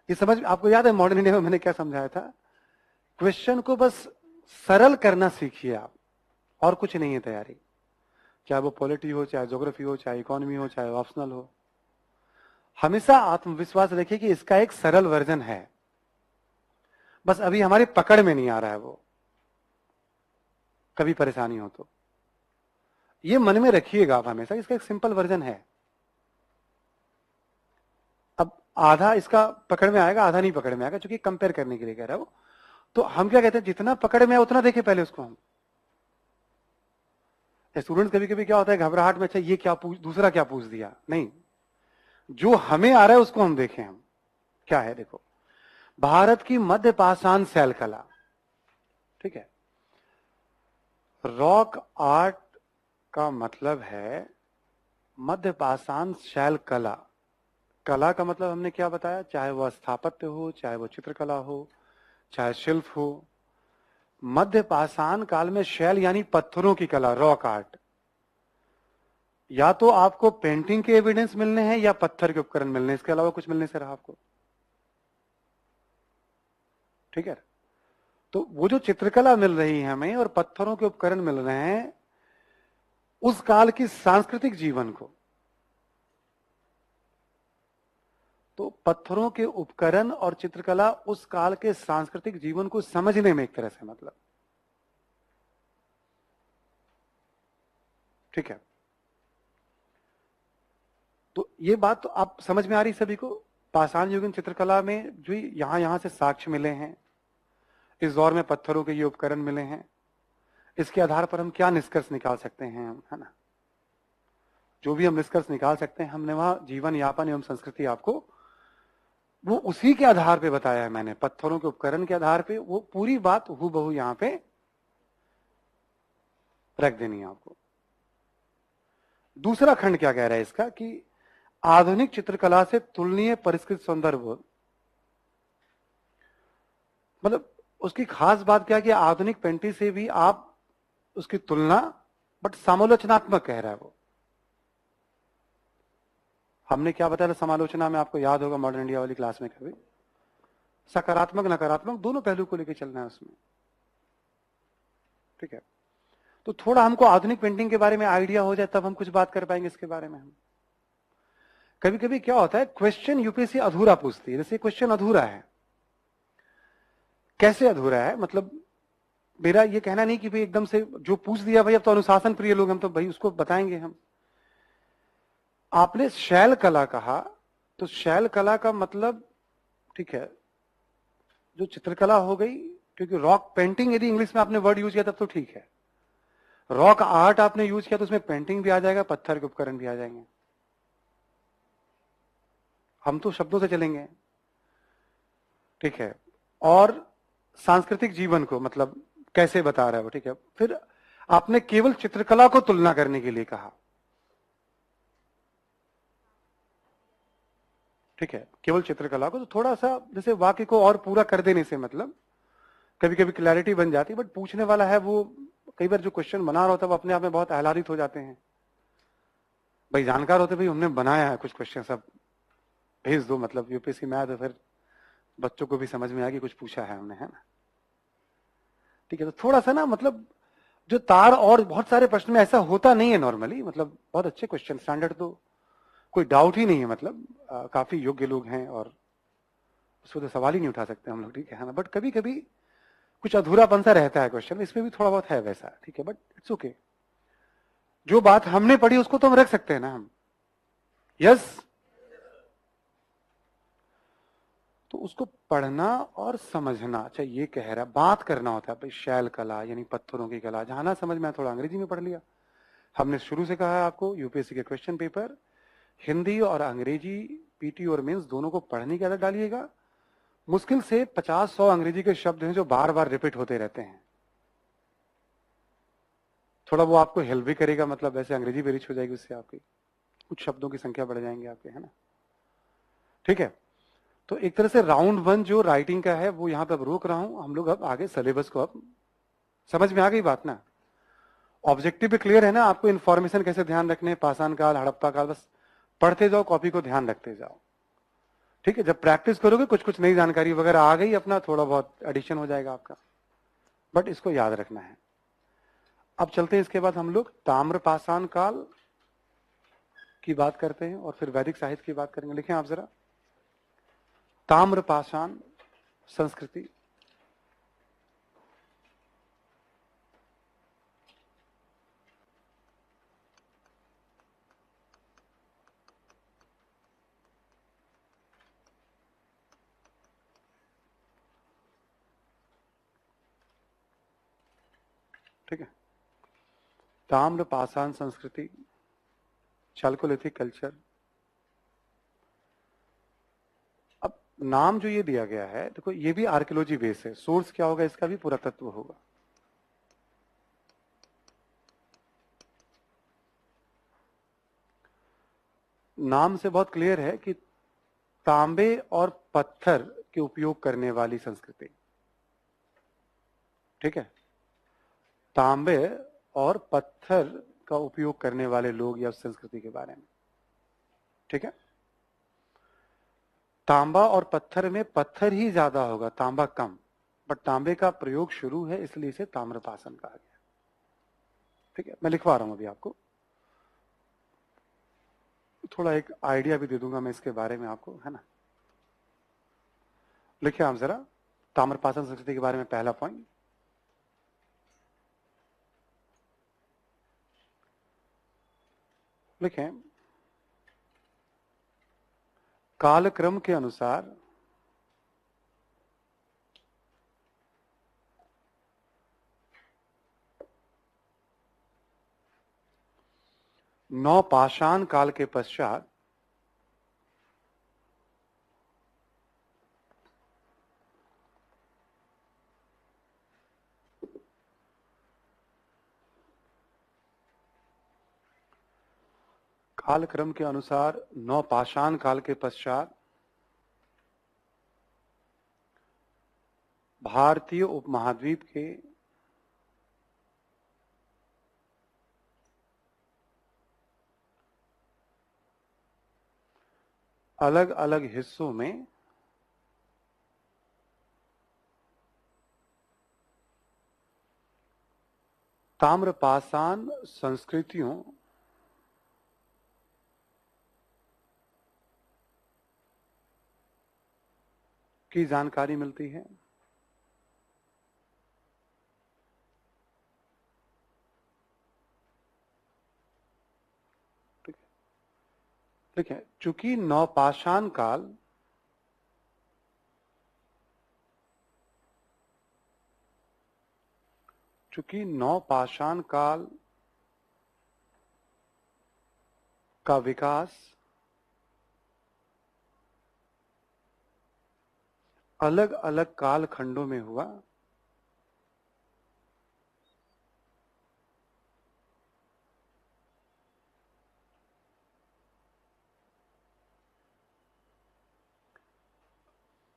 ये समझ, आपको याद है मॉडर्न इंडिया में मैंने क्या समझाया था? क्वेश्चन को बस सरल करना सीखिए आप, और कुछ नहीं है तैयारी। चाहे वो पॉलिटी हो, चाहे ज्योग्राफी हो, चाहे इकोनॉमी हो, चाहे ऑप्शनल हो, हमेशा आत्मविश्वास रखिए कि इसका एक सरल वर्जन है, बस अभी हमारी पकड़ में नहीं आ रहा है वो। कभी परेशानी हो तो ये मन में रखिएगा आप हमेशा, इसका एक सिंपल वर्जन है। अब आधा इसका पकड़ में आएगा, आधा नहीं पकड़ में आएगा, क्योंकि कंपेयर करने के लिए कह रहा है वो। तो हम क्या कहते हैं, जितना पकड़ में आए उतना देखें पहले उसको हम। स्टूडेंट कभी कभी क्या होता है, घबराहट में, अच्छा ये क्या पूछ, दूसरा क्या पूछ दिया, नहीं, जो हमें आ रहा है उसको हम देखें। हम क्या है, देखो, भारत की मध्य पाषाण शैल कला, ठीक है। रॉक आर्ट का मतलब है मध्य पाषाण शैल कला। कला का मतलब हमने क्या बताया, चाहे वह स्थापत्य हो, चाहे वह चित्रकला हो, चाहे शिल्प हो। मध्य पाषाण काल में शैल यानी पत्थरों की कला, रॉक आर्ट। या तो आपको पेंटिंग के एविडेंस मिलने हैं या पत्थर के उपकरण मिलने हैं, इसके अलावा कुछ मिलने से रहा आपको, ठीक है। तो वो जो चित्रकला मिल रही है हमें और पत्थरों के उपकरण मिल रहे हैं, उस काल की सांस्कृतिक जीवन को, तो पत्थरों के उपकरण और चित्रकला उस काल के सांस्कृतिक जीवन को समझने में एक तरह से, मतलब, ठीक है। तो ये बात तो आप समझ में आ रही सभी को। पाषाण युगीन चित्रकला में जो यहां से साक्ष्य मिले हैं, इस दौर में पत्थरों के ये उपकरण मिले हैं, इसके आधार पर हम क्या निष्कर्ष निकाल सकते हैं, है ना। जो भी हम निष्कर्ष निकाल सकते हैं, हमने वहां जीवन यापन एवं संस्कृति आपको वो उसी के आधार पे बताया है मैंने, पत्थरों के उपकरण के आधार पे वो पूरी बात हूबहू यहां पे रख देनी है आपको। दूसरा खंड क्या कह रहा है इसका कि आधुनिक चित्रकला से तुलनीय परिष्कृत सौंदर्य, मतलब उसकी खास बात क्या है कि आधुनिक पेंटिंग से भी आप उसकी तुलना, बट समालोचनात्मक कह रहा है वो। हमने क्या बताया था समालोचना में, आपको याद होगा मॉडर्न इंडिया वाली क्लास में कभी, सकारात्मक नकारात्मक दोनों पहलू को लेकर चलना है उसमें, ठीक है। तो थोड़ा हमको आधुनिक पेंटिंग के बारे में आइडिया हो जाए तब हम कुछ बात कर पाएंगे इसके बारे में। हम कभी कभी क्या होता है, क्वेश्चन यूपीएससी अधूरा पूछती है, जैसे क्वेश्चन अधूरा है। कैसे अधूरा है, मतलब मेरा ये कहना नहीं कि भाई एकदम से जो पूछ दिया भाई अब तो अनुशासन प्रिय लोग हम तो भाई उसको बताएंगे हम। आपने शैल कला कहा, तो शैल कला का मतलब, ठीक है, जो चित्रकला हो गई, क्योंकि रॉक पेंटिंग यदि इंग्लिश में आपने वर्ड यूज किया तब तो ठीक है, रॉक आर्ट आपने यूज किया तो उसमें पेंटिंग भी आ जाएगा, पत्थर के उपकरण भी आ जाएंगे। हम तो शब्दों से चलेंगे, ठीक है। और सांस्कृतिक जीवन को मतलब कैसे बता रहा है वो, ठीक है। फिर आपने केवल चित्रकला को तुलना करने के लिए कहा, ठीक है, केवल चित्रकला को, तो थोड़ा सा जैसे वाक्य को और पूरा कर देने से मतलब कभी कभी क्लैरिटी बन जाती है, बट पूछने वाला है वो कई बार जो क्वेश्चन बना रहा होता है वो अपने आप में बहुत आह्लादित हो जाते हैं, भाई जानकार होते भाई हमने बनाया है कुछ क्वेश्चन, सब भेज दो, मतलब यूपीएससी में आया तो फिर बच्चों को भी समझ में आ कि कुछ पूछा है हमने, है ना, ठीक है। तो थोड़ा सा ना मतलब जो तार और बहुत सारे प्रश्न में ऐसा होता नहीं है नॉर्मली, मतलब बहुत अच्छे क्वेश्चन स्टैंडर्ड, तो कोई डाउट ही नहीं है, मतलब काफी योग्य लोग हैं और उसको तो सवाल ही नहीं उठा सकते हम लोग, ठीक है ना। बट कभी कभी कुछ अधूरापन सा रहता है क्वेश्चन, इसमें भी थोड़ा बहुत है वैसा, ठीक है, बट इट्स ओके। जो बात हमने पढ़ी उसको तो हम रख सकते हैं ना हम, यस। तो उसको पढ़ना और समझना, अच्छा ये कह रहा है, बात करना होता है भाई शैल कला यानी पत्थरों की कला, जहां ना समझ में थोड़ा अंग्रेजी में पढ़ लिया। हमने शुरू से कहा है आपको यूपीएससी के क्वेश्चन पेपर हिंदी और अंग्रेजी, पीटी और मेंस दोनों को पढ़ने की आदत डालिएगा। मुश्किल से 50-100 अंग्रेजी के शब्द हैं जो बार बार रिपीट होते रहते हैं, थोड़ा वो आपको हेल्प भी करेगा, मतलब वैसे अंग्रेजी भी रिच हो जाएगी उससे आपकी, कुछ शब्दों की संख्या बढ़ जाएंगे आपके, है ना, ठीक है। तो एक तरह से राउंड 1 जो राइटिंग का है वो यहां पे अब रोक रहा हूं, हम लोग अब आगे सिलेबस को, अब समझ में आ गई बात ना, ऑब्जेक्टिव भी क्लियर है ना, आपको इन्फॉर्मेशन कैसे ध्यान रखने, पाषाण काल हड़प्पा काल, बस पढ़ते जाओ, कॉपी को ध्यान रखते जाओ, ठीक है। जब प्रैक्टिस करोगे कुछ कुछ नई जानकारी वगैरह आ गई, अपना थोड़ा बहुत एडिशन हो जाएगा आपका, बट इसको याद रखना है। अब चलते हैं, इसके बाद हम लोग ताम्र पाषाण काल की बात करते हैं और फिर वैदिक साहित्य की बात करेंगे। लिखें आप जरा, ताम्र पाषाण संस्कृति, ठीक है। ताम्र पाषाण संस्कृति, चालकोलिथिक कल्चर। अब नाम जो ये दिया गया है, देखो ये भी आर्कियोलॉजी बेस है, सोर्स क्या होगा इसका भी पुरातत्व होगा। नाम से बहुत क्लियर है कि तांबे और पत्थर के उपयोग करने वाली संस्कृति, ठीक है, तांबे और पत्थर का उपयोग करने वाले लोग या उस संस्कृति के बारे में, ठीक है। तांबा और पत्थर में पत्थर ही ज्यादा होगा, तांबा कम, बट तांबे का प्रयोग शुरू है इसलिए इसे ताम्रपाषाण कहा गया, ठीक है। मैं लिखवा रहा हूं अभी आपको, थोड़ा एक आइडिया भी दे दूंगा मैं इसके बारे में आपको, है ना। लिखिए आप जरा, ताम्रपाषाण संस्कृति के बारे में पहला पॉइंट, लिखें, कालक्रम के अनुसार नवपाषाण काल के पश्चात कालक्रम के अनुसार नवपाषाण काल के पश्चात भारतीय उपमहाद्वीप के अलग अलग हिस्सों में ताम्रपाषाण संस्कृतियों की जानकारी मिलती है। ठीक है, चूंकि नवपाषाण काल का विकास अलग अलग कालखंडों में हुआ,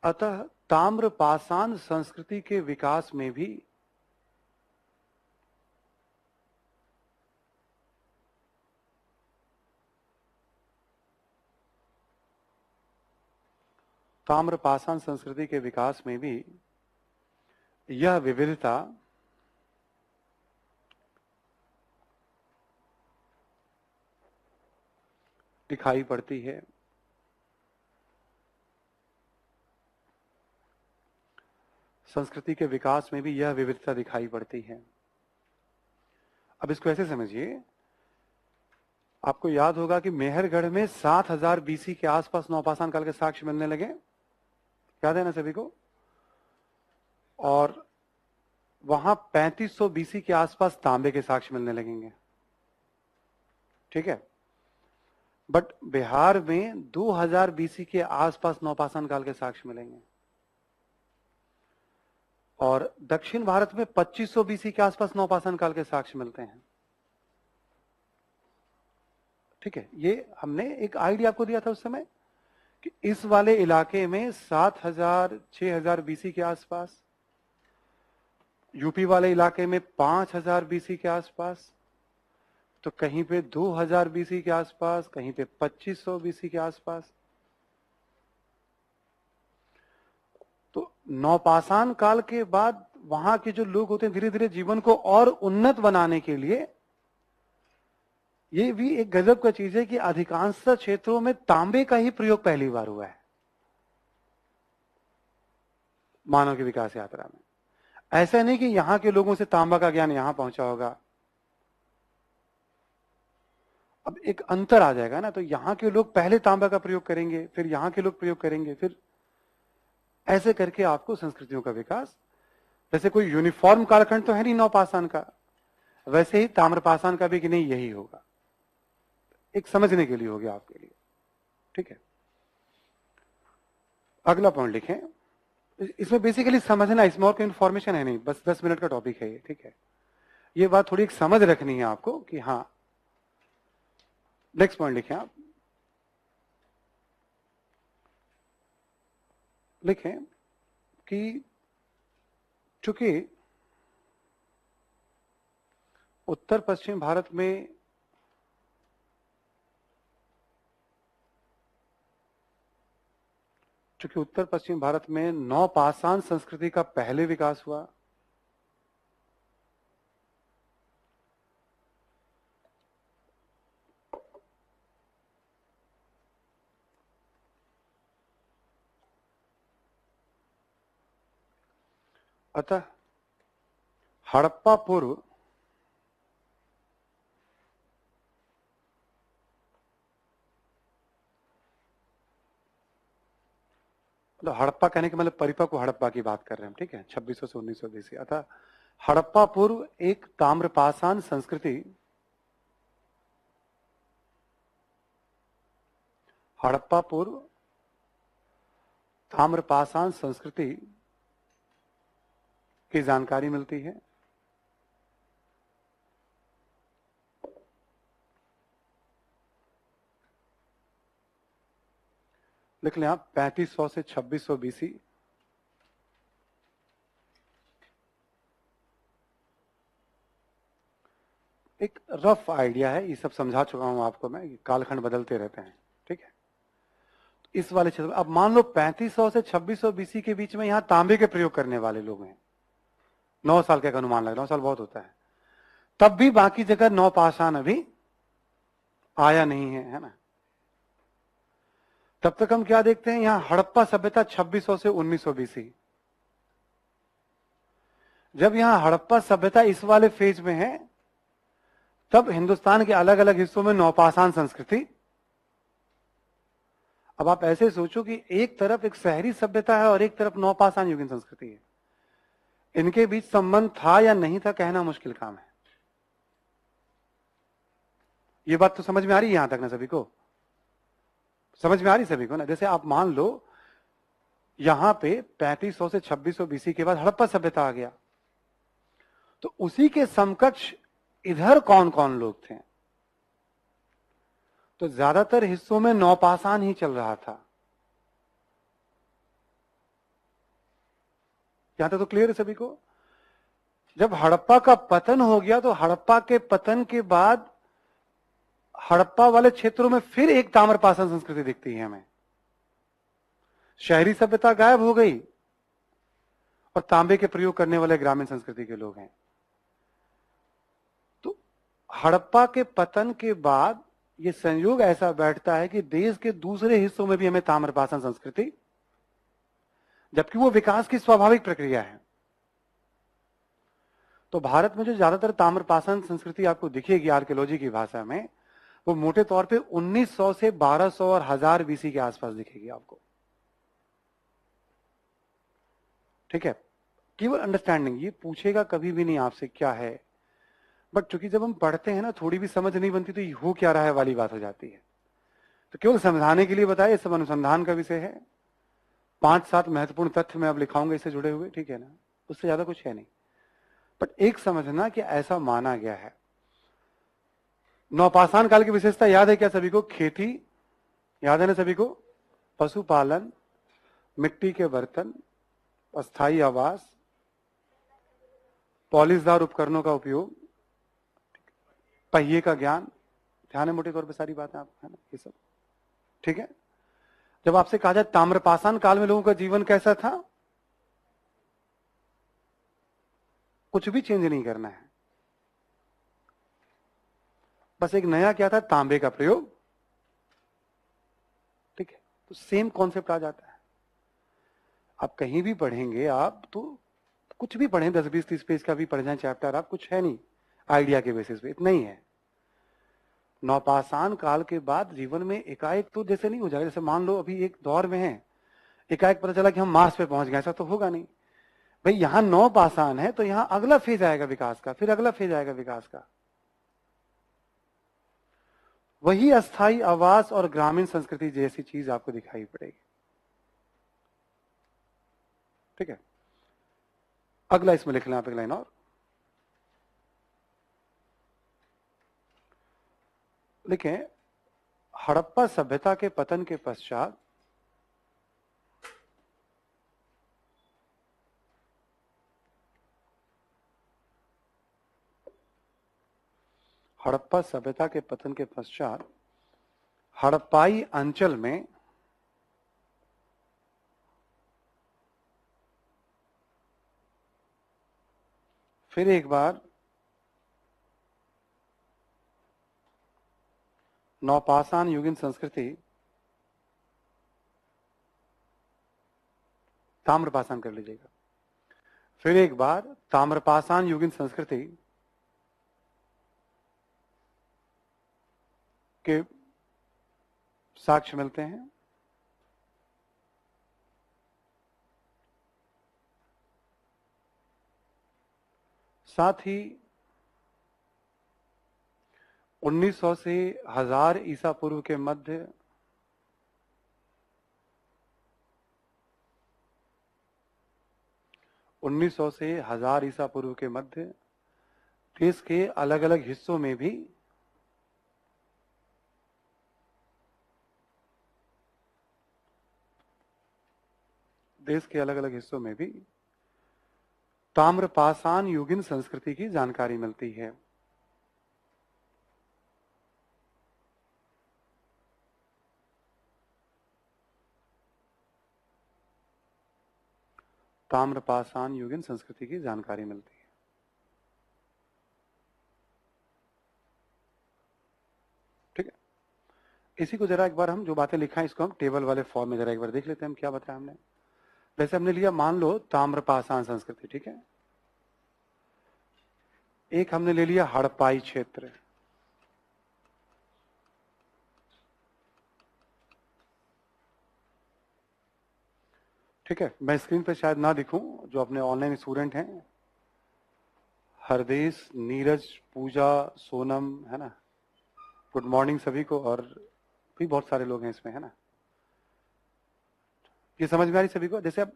अतः ताम्रपाषाण संस्कृति के विकास में भी यह विविधता दिखाई पड़ती है। संस्कृति के विकास में भी यह विविधता दिखाई पड़ती है। अब इसको ऐसे समझिए, आपको याद होगा कि मेहरगढ़ में 7000 बीसी के आसपास नवपाषाण काल के साक्ष्य मिलने लगे, याद है ना सभी को? और वहां 3500 बीसी के आसपास तांबे के साक्ष्य मिलने लगेंगे। ठीक है, बट बिहार में 2000 बीसी के आसपास नवपाषाण काल के साक्ष्य मिलेंगे और दक्षिण भारत में 2500 बीसी के आसपास नवपाषाण काल के साक्ष्य मिलते हैं। ठीक है, ये हमने एक आइडिया आपको दिया था उस समय कि इस वाले इलाके में 7000 6000 बीसी के आसपास, यूपी वाले इलाके में 5000 बीसी के आसपास, तो कहीं पे 2000 बीसी के आसपास, कहीं पे 2500 बीसी के आसपास। तो नवपाषाण काल के बाद वहां के जो लोग होते हैं धीरे धीरे जीवन को और उन्नत बनाने के लिए, ये भी एक गजब का चीज है कि अधिकांश क्षेत्रों में तांबे का ही प्रयोग पहली बार हुआ है मानव की विकास यात्रा में। ऐसा नहीं कि यहां के लोगों से तांबा का ज्ञान यहां पहुंचा होगा। अब एक अंतर आ जाएगा ना, तो यहां के लोग पहले तांबा का प्रयोग करेंगे, फिर यहां के लोग प्रयोग करेंगे, फिर ऐसे करके आपको संस्कृतियों का विकास, जैसे कोई यूनिफॉर्म कालखंड तो है नहीं नवपाषाण का, वैसे ही ताम्रपाषाण का भी कि नहीं यही होगा। एक समझने के लिए हो गया आपके लिए। ठीक है, अगला पॉइंट लिखें। इसमें बेसिकली समझना, इसमें और कोई इंफॉर्मेशन है नहीं, बस 10 मिनट का टॉपिक है ये। ठीक है, ये बात थोड़ी एक समझ रखनी है आपको कि हाँ। नेक्स्ट पॉइंट लिखें आप, लिखें कि चूंकि उत्तर पश्चिम भारत में नवपाषाण संस्कृति का पहले विकास हुआ, अतः हड़प्पा पूर्व मतलब हड़प्पा कहने के मतलब परिपक्व हड़प्पा की बात कर रहे हैं हम। ठीक है, 2600 से 1900 बीसी। अतः हड़प्पा पूर्व एक ताम्रपाषाण संस्कृति हड़प्पा पूर्व ताम्रपाषाण संस्कृति की जानकारी मिलती है। लिख लें आप 3500 से 2600 बीसी। एक रफ आइडिया है, ये सब समझा चुका हूं आपको मैं, कालखंड बदलते रहते हैं, ठीक है। तो इस वाले क्षेत्र, अब मान लो 3500 से 2600 बीसी के बीच में यहां तांबे के प्रयोग करने वाले लोग हैं। 9 साल का अनुमान लगा, 9 साल बहुत होता है। तब भी बाकी जगह नौपाषाण अभी आया नहीं है ना। तब तक हम क्या देखते हैं, यहां हड़प्पा सभ्यता 2600 से 1900 बीसी। जब यहां हड़प्पा सभ्यता इस वाले फेज में है, तब हिंदुस्तान के अलग अलग हिस्सों में नौपाषाण संस्कृति। अब आप ऐसे सोचो कि एक तरफ एक शहरी सभ्यता है और एक तरफ नौपाषाण युगीन संस्कृति है। इनके बीच संबंध था या नहीं था, कहना मुश्किल काम है। ये बात तो समझ में आ रही है यहां तक ना सभी को? समझ में आ रही सभी को ना? जैसे आप मान लो यहां पे 3500 से 2600 बीसी के बाद हड़प्पा सभ्यता आ गया, तो उसी के समकक्ष इधर कौन कौन लोग थे? तो ज्यादातर हिस्सों में नौपाषाण ही चल रहा था। यहां तक तो क्लियर है सभी को? जब हड़प्पा का पतन हो गया, तो हड़प्पा के पतन के बाद हड़प्पा वाले क्षेत्रों में फिर एक ताम्रपाषाण संस्कृति दिखती है हमें। शहरी सभ्यता गायब हो गई और तांबे के प्रयोग करने वाले ग्रामीण संस्कृति के लोग हैं। तो हड़प्पा के पतन के बाद ये संयोग ऐसा बैठता है कि देश के दूसरे हिस्सों में भी हमें ताम्रपाषाण संस्कृति, जबकि वो विकास की स्वाभाविक प्रक्रिया है। तो भारत में जो ज्यादातर ताम्रपाषाण संस्कृति आपको दिखेगी आर्कियोलॉजी की भाषा में, वो मोटे तौर पे 1900 से 1200 और 1000 बीसी के आसपास दिखेगी आपको, ठीक है। केवल अंडरस्टैंडिंग, ये पूछेगा कभी भी नहीं आपसे क्या है, बट चूंकि जब हम पढ़ते हैं ना, थोड़ी भी समझ नहीं बनती तो ये हो क्या रहा है वाली बात हो जाती है। तो केवल समझाने के लिए बताया, सब अनुसंधान का विषय है। 5-7 महत्वपूर्ण तथ्य मैं अब लिखाऊंगा इससे जुड़े हुए, ठीक है ना, उससे ज्यादा कुछ है नहीं। बट एक समझना कि ऐसा माना गया है। नौपाषाण काल की विशेषता याद है क्या सभी को? खेती याद है ना सभी को? पशुपालन, मिट्टी के बर्तन, अस्थायी आवास, पॉलिशदार उपकरणों का उपयोग, पहिए का ज्ञान। ध्यान है मोटे तौर पे सारी बातें आप, है ना, ये सब ठीक है। जब आपसे कहा जाए ताम्रपाषाण काल में लोगों का जीवन कैसा था, कुछ भी चेंज नहीं करना है, बस एक नया क्या था, तांबे का प्रयोग, ठीक है। तो सेम कॉन्सेप्ट आ जाता है। आप कहीं भी पढ़ेंगे, आप तो कुछ भी पढ़ें, 10-20-30 पेज का भी पढ़ जाए चैप्टर, आप कुछ है नहीं आइडिया के बेसिस पे, इतना ही है। नौपाषाण काल के बाद जीवन में एकाएक तो जैसे नहीं हो जाएगा, जैसे मान लो अभी एक दौर में है, एकाएक पता चला कि हम मार्स पे पहुंच गए, ऐसा तो होगा नहीं भाई। यहां नौपाषाण है तो यहां अगला फेज आएगा विकास का, फिर अगला फेज आएगा विकास का। वही अस्थाई आवास और ग्रामीण संस्कृति जैसी चीज आपको दिखाई पड़ेगी, ठीक है। अगला इसमें लिख लें आप एक लाइन और, लिखें हड़प्पा सभ्यता के पतन के पश्चात हड़प्पा सभ्यता के पतन के पश्चात हड़प्पाई अंचल में फिर एक बार नौपाषाण युगीन संस्कृति, ताम्रपाषाण कर लीजिएगा, फिर एक बार ताम्रपाषाण युगीन संस्कृति के साक्ष्य मिलते हैं। साथ ही 1900 से 1000 ईसा पूर्व के मध्य 1900 से 1000 ईसा पूर्व के मध्य देश के अलग अलग हिस्सों में भी ताम्रपाषाण युगीन संस्कृति की जानकारी मिलती है। ताम्रपाषाण युगीन संस्कृति की जानकारी मिलती है। ठीक है, इसी को जरा एक बार हम जो बातें लिखा है इसको हम टेबल वाले फॉर्म में जरा एक बार देख लेते हैं हम क्या बताया हमने। वैसे हमने लिया, मान लो ताम्रपाषाण संस्कृति, ठीक है। एक हमने ले लिया हड़प्पाई क्षेत्र, ठीक है। मैं स्क्रीन पे शायद ना दिखूं, जो अपने ऑनलाइन स्टूडेंट हैं, हरदेश, नीरज, पूजा, सोनम, है ना, गुड मॉर्निंग सभी को, और भी बहुत सारे लोग हैं इसमें, है ना। ये समझ में आ रही सभी को? जैसे अब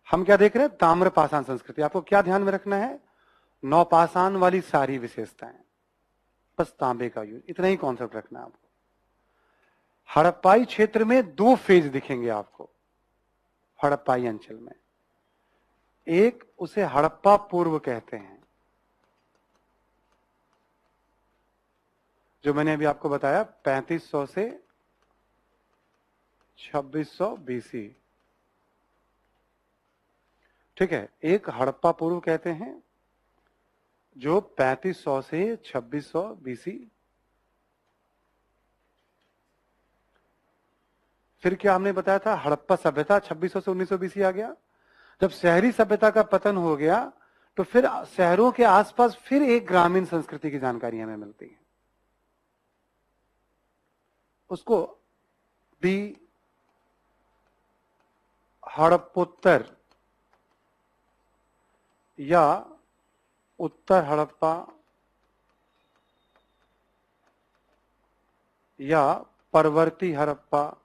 हम क्या देख रहे हैं, ताम्रपाषाण संस्कृति। आपको क्या ध्यान में रखना है, नौपाषाण वाली सारी विशेषताएं, बस तांबे का यूज, इतना ही कॉन्सेप्ट रखना है आपको। हड़प्पाई क्षेत्र में 2 फेज दिखेंगे आपको हड़प्पाई अंचल में। एक, उसे हड़प्पा पूर्व कहते हैं, जो मैंने अभी आपको बताया 3500 से 2600 बीसी, ठीक है। एक हड़प्पा पूर्व कहते हैं जो 3500 से 2600 बीसी। फिर क्या हमने बताया था, हड़प्पा सभ्यता 2600 से 1900 बीसी आ गया। जब शहरी सभ्यता का पतन हो गया तो फिर शहरों के आसपास फिर एक ग्रामीण संस्कृति की जानकारी हमें मिलती है, उसको भी हड़प्पोत्तर या उत्तर हड़प्पा या परवर्ती हड़प्पा,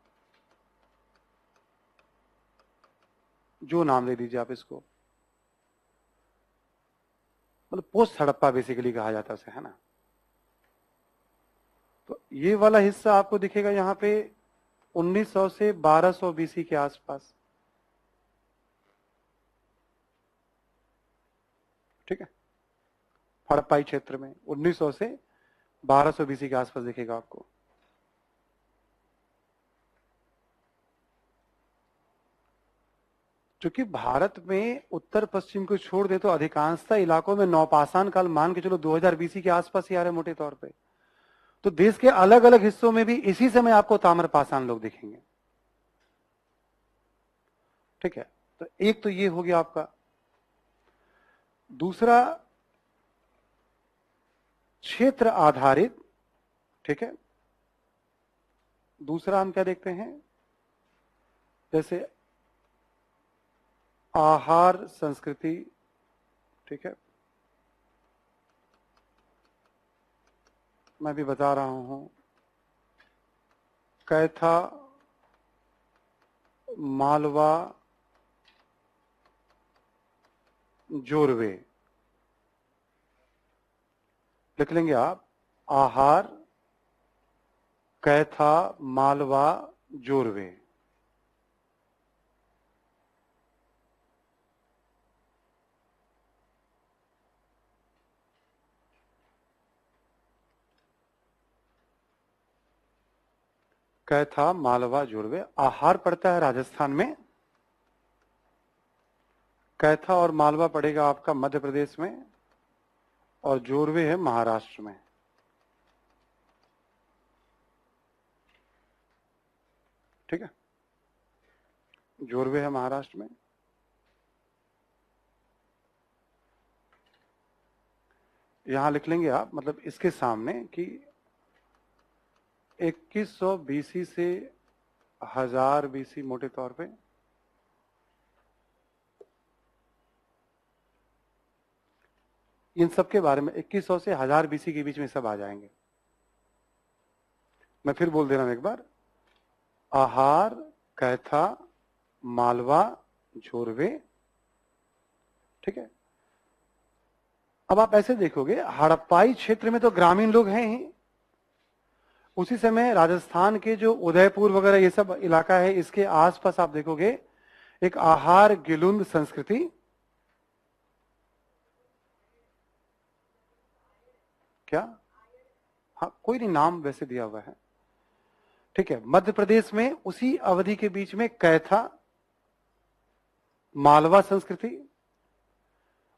जो नाम दे दीजिए आप इसको, मतलब पोस्ट हड़प्पा बेसिकली कहा जाता है उसे, है ना। तो ये वाला हिस्सा आपको दिखेगा यहां पे 1900 से 1200 बीसी के आसपास, ठीक है। हड़प्पाई क्षेत्र में 1900 से 1200 बीसी के आसपास दिखेगा आपको। क्योंकि भारत में उत्तर पश्चिम को छोड़ दे तो अधिकांशतः इलाकों में नौपाषाण काल मान के चलो 2000 बीसी के आसपास ही आ रहे मोटे तौर पे। तो देश के अलग अलग हिस्सों में भी इसी समय आपको ताम्रपाषाण लोग दिखेंगे, ठीक है। तो एक तो ये हो गया आपका। दूसरा, क्षेत्र आधारित, ठीक है। दूसरा हम क्या देखते हैं, जैसे आहार संस्कृति, ठीक है। मैं भी बता रहा हूं, कैथा, मालवा, जोरवे, लिख लेंगे आप, आहार, कैथा, मालवा, जोरवे। कैथा, मालवा, जोरवे। आहार पड़ता है राजस्थान में, कैथा और मालवा पड़ेगा आपका मध्य प्रदेश में, और जोरवे है महाराष्ट्र में, ठीक है। जोरवे है महाराष्ट्र में। यहां लिख लेंगे आप, मतलब इसके सामने कि 2100 बीसी से 1000 बीसी मोटे तौर पे, इन सब के बारे में 2100 से 1000 बीसी के बीच में सब आ जाएंगे। मैं फिर बोल दे रहा हूं एक बार, आहार, कैथा, मालवा, जोरवे, ठीक है। अब आप ऐसे देखोगे, हड़प्पाई क्षेत्र में तो ग्रामीण लोग हैं ही, उसी समय राजस्थान के जो उदयपुर वगैरह ये सब इलाका है, इसके आसपास आप देखोगे एक आहार गिलुंद संस्कृति, क्या, हाँ कोई नहीं, नाम वैसे दिया हुआ है, ठीक है। मध्य प्रदेश में उसी अवधि के बीच में कैथा, मालवा संस्कृति,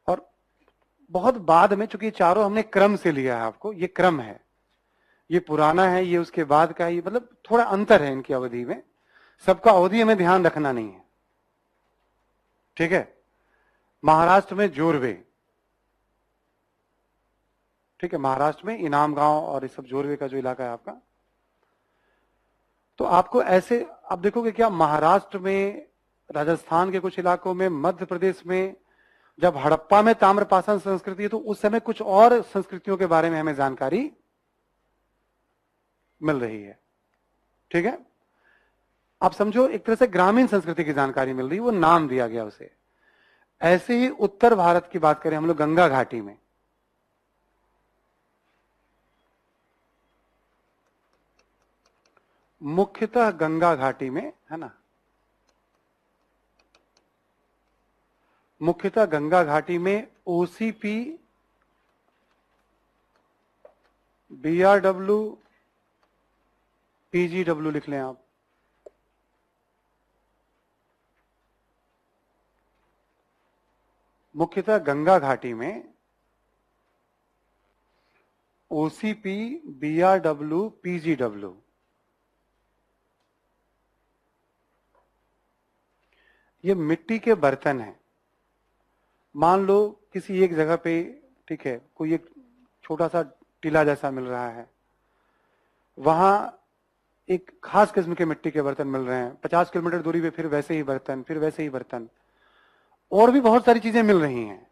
और बहुत बाद में, चूंकि चारों हमने क्रम से लिया है, आपको ये क्रम है, ये पुराना है, ये उसके बाद का है, ये मतलब थोड़ा अंतर है इनकी अवधि में, सबका अवधि हमें ध्यान रखना नहीं है, ठीक है। महाराष्ट्र में जोरवे, ठीक है, महाराष्ट्र में इनाम गांव और ये सब जोरवे का जो इलाका है आपका, तो आपको ऐसे आप देखोगे क्या, महाराष्ट्र में, राजस्थान के कुछ इलाकों में, मध्य प्रदेश में, जब हड़प्पा में ताम्रपाषाण संस्कृति है तो उस समय कुछ और संस्कृतियों के बारे में हमें जानकारी मिल रही है, ठीक है। आप समझो एक तरह से ग्रामीण संस्कृति की जानकारी मिल रही है, वो नाम दिया गया उसे। ऐसे ही उत्तर भारत की बात करें हम लोग, गंगा घाटी में, मुख्यतः गंगा घाटी में, है ना, मुख्यतः गंगा घाटी में ओसीपी, बीआरडब्ल्यू, पीजीडब्ल्यू लिख लें आप, मुख्यतः गंगा घाटी में ओसीपी, बीआरडब्ल्यू, पीजीडब्ल्यू, ये मिट्टी के बर्तन हैं। मान लो किसी एक जगह पे, ठीक है, कोई एक छोटा सा टीला जैसा मिल रहा है, वहां एक खास किस्म के मिट्टी के बर्तन मिल रहे हैं, 50 किलोमीटर दूरी पे फिर वैसे ही बर्तन, फिर वैसे ही बर्तन, और भी बहुत सारी चीजें मिल रही हैं।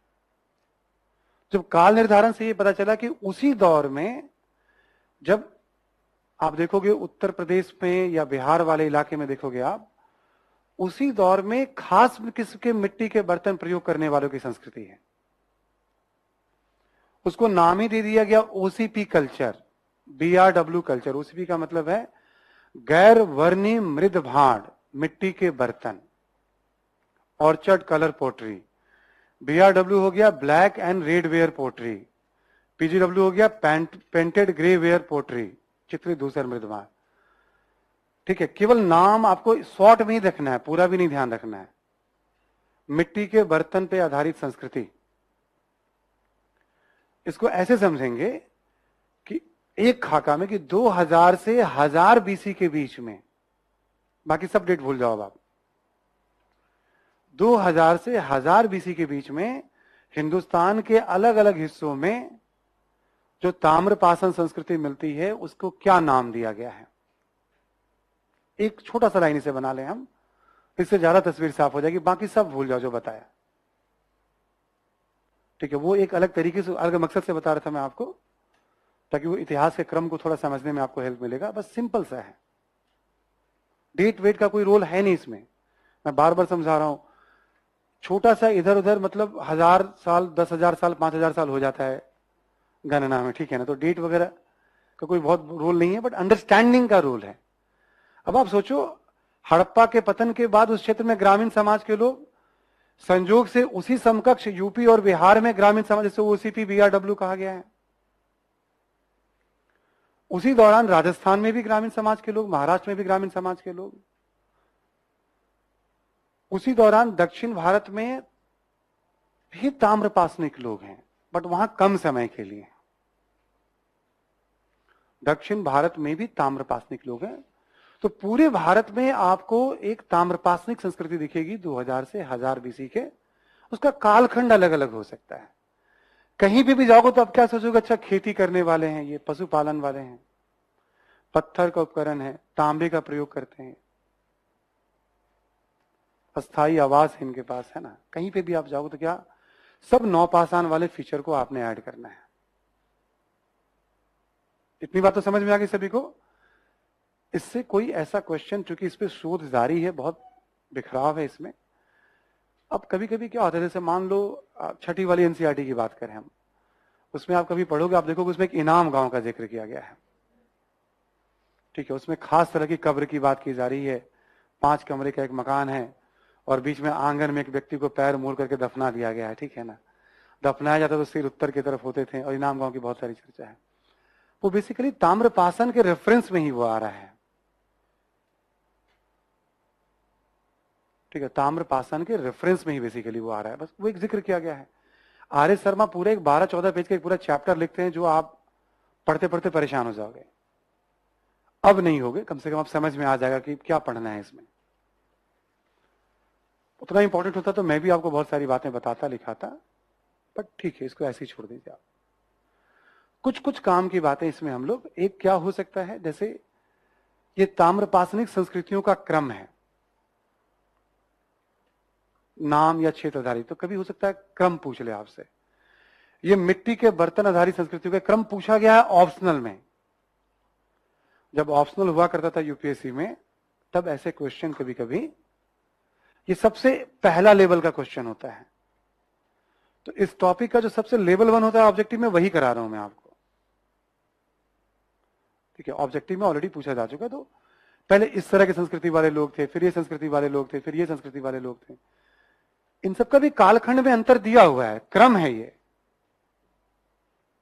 जब काल निर्धारण से ये पता चला कि उसी दौर में, जब आप देखोगे उत्तर प्रदेश में या बिहार वाले इलाके में देखोगे आप, उसी दौर में खास किस्म के मिट्टी के बर्तन प्रयोग करने वालों की संस्कृति है। उसको नाम ही दे दिया गया ओसीपी कल्चर, बीआरडब्ल्यू कल्चर। ओसीपी का मतलब है गैर वर्णी मृद भांड मिट्टी के बर्तन, ऑर्चर्ड कलर पोट्री। बीआरडब्ल्यू हो गया black and red ware pottery. PGW हो गया पेंटेड ग्रे वेयर पोट्री, चित्रित धूसर मृद भांड, ठीक है। केवल नाम आपको शॉर्ट में ही रखना है, पूरा भी नहीं ध्यान रखना है। मिट्टी के बर्तन पे आधारित संस्कृति, इसको ऐसे समझेंगे कि एक खाका में कि 2000 से 1000 बीसी के बीच में, बाकी सब डेट भूल जाओ आप, 2000 से 1000 बीसी के बीच में हिंदुस्तान के अलग अलग हिस्सों में जो ताम्रपाषाण संस्कृति मिलती है, उसको क्या नाम दिया गया है। एक छोटा सा लाइन इसे बना लें हम, इससे ज्यादा तस्वीर साफ हो जाएगी, बाकी सब भूल जाओ जो बताया, ठीक है। वो एक अलग तरीके से, अलग मकसद से बता रहा था मैं आपको, ताकि वो इतिहास के क्रम को थोड़ा समझने में आपको हेल्प मिलेगा। बस सिंपल सा है, डेट वेट का कोई रोल है नहीं इसमें, मैं बार बार समझा रहा हूं। छोटा सा इधर उधर मतलब 1000 साल, 10,000 साल, 5,000 साल हो जाता है गणना में, ठीक है ना, तो डेट वगैरह का कोई बहुत रोल नहीं है, बट अंडरस्टैंडिंग का रोल है। अब आप सोचो, हड़प्पा के पतन के बाद उस क्षेत्र में ग्रामीण समाज के लोग, संयोग से उसी समकक्ष यूपी और बिहार में ग्रामीण समाज, जिसे ओसीपी बीआरडब्ल्यू कहा गया है, उसी दौरान राजस्थान में भी ग्रामीण समाज के लोग, महाराष्ट्र में भी ग्रामीण समाज के लोग, उसी दौरान दक्षिण भारत में भी ताम्रपाषाणिक लोग हैं, बट वहां कम समय के लिए। दक्षिण भारत में भी ताम्रपाषाणिक लोग हैं, तो पूरे भारत में आपको एक ताम्रपाषाणिक संस्कृति दिखेगी 2000 से 1000 बीसी के। उसका कालखंड अलग अलग हो सकता है। कहीं भी जाओगे तो आप क्या सोचोगे, अच्छा खेती करने वाले हैं, ये पशुपालन वाले हैं, पत्थर का उपकरण है, तांबे का प्रयोग करते हैं, अस्थाई आवास है इनके पास, है ना। कहीं पे भी आप जाओगे तो क्या, सब नौपाषाण वाले फीचर को आपने ऐड करना है। इतनी बात तो समझ में आ गई सभी को। इससे कोई ऐसा क्वेश्चन, चूंकि इस पे शोध जारी है, बहुत बिखराव है इसमें, अब कभी कभी क्या होता है, जैसे मान लो छठी वाली एनसीईआरटी की बात करें हम, उसमें आप कभी पढ़ोगे, आप देखोगे उसमें एक इनाम गांव का जिक्र किया गया है। ठीक है, उसमें खास तरह की कब्र की बात की जा रही है। 5 कमरे का एक मकान है और बीच में आंगन में एक व्यक्ति को पैर मोड़ करके दफना दिया गया है। ठीक है ना, दफनाया जाता तो सिर उत्तर की तरफ होते थे और इनाम गांव की बहुत सारी चर्चा है। वो बेसिकली ताम्रपासन के रेफरेंस में ही वो आ रहा है। ठीक है, ताम्रपासन के रेफरेंस में ही बेसिकली वो आ रहा है, बस वो एक जिक्र किया गया है। आर एस शर्मा पूरे एक 12-14 पेज का एक पूरा चैप्टर लिखते हैं जो आप पढ़ते पढ़ते परेशान हो जाओगे। अब नहीं होगे, कम से कम आप समझ में आ जाएगा कि क्या पढ़ना है इसमें। उतना इंपॉर्टेंट होता तो मैं भी आपको बहुत सारी बातें बताता लिखाता, बट ठीक है, इसको ऐसे ही छोड़ दीजिए आप। कुछ कुछ काम की बातें इसमें हम लोग, एक क्या हो सकता है, जैसे ये ताम्रपासनिक संस्कृतियों का क्रम है, नाम या क्षेत्र आधारित, तो कभी हो सकता है क्रम पूछ ले आपसे। ये मिट्टी के बर्तन आधारित संस्कृतियों का क्रम पूछा गया है ऑप्शनल में। जब ऑप्शनल हुआ करता था यूपीएससी में, तब ऐसे क्वेश्चन कभी कभी, ये सबसे पहला लेवल का क्वेश्चन होता है। तो इस टॉपिक का जो सबसे लेवल 1 होता है ऑब्जेक्टिव में, वही करा रहा हूं मैं आपको। ठीक है, ऑब्जेक्टिव में ऑलरेडी पूछा जा चुका है। तो पहले इस तरह की संस्कृति वाले लोग थे, फिर ये संस्कृति वाले लोग थे, फिर ये संस्कृति वाले लोग थे। इन सबका भी कालखंड में अंतर दिया हुआ है, क्रम है ये।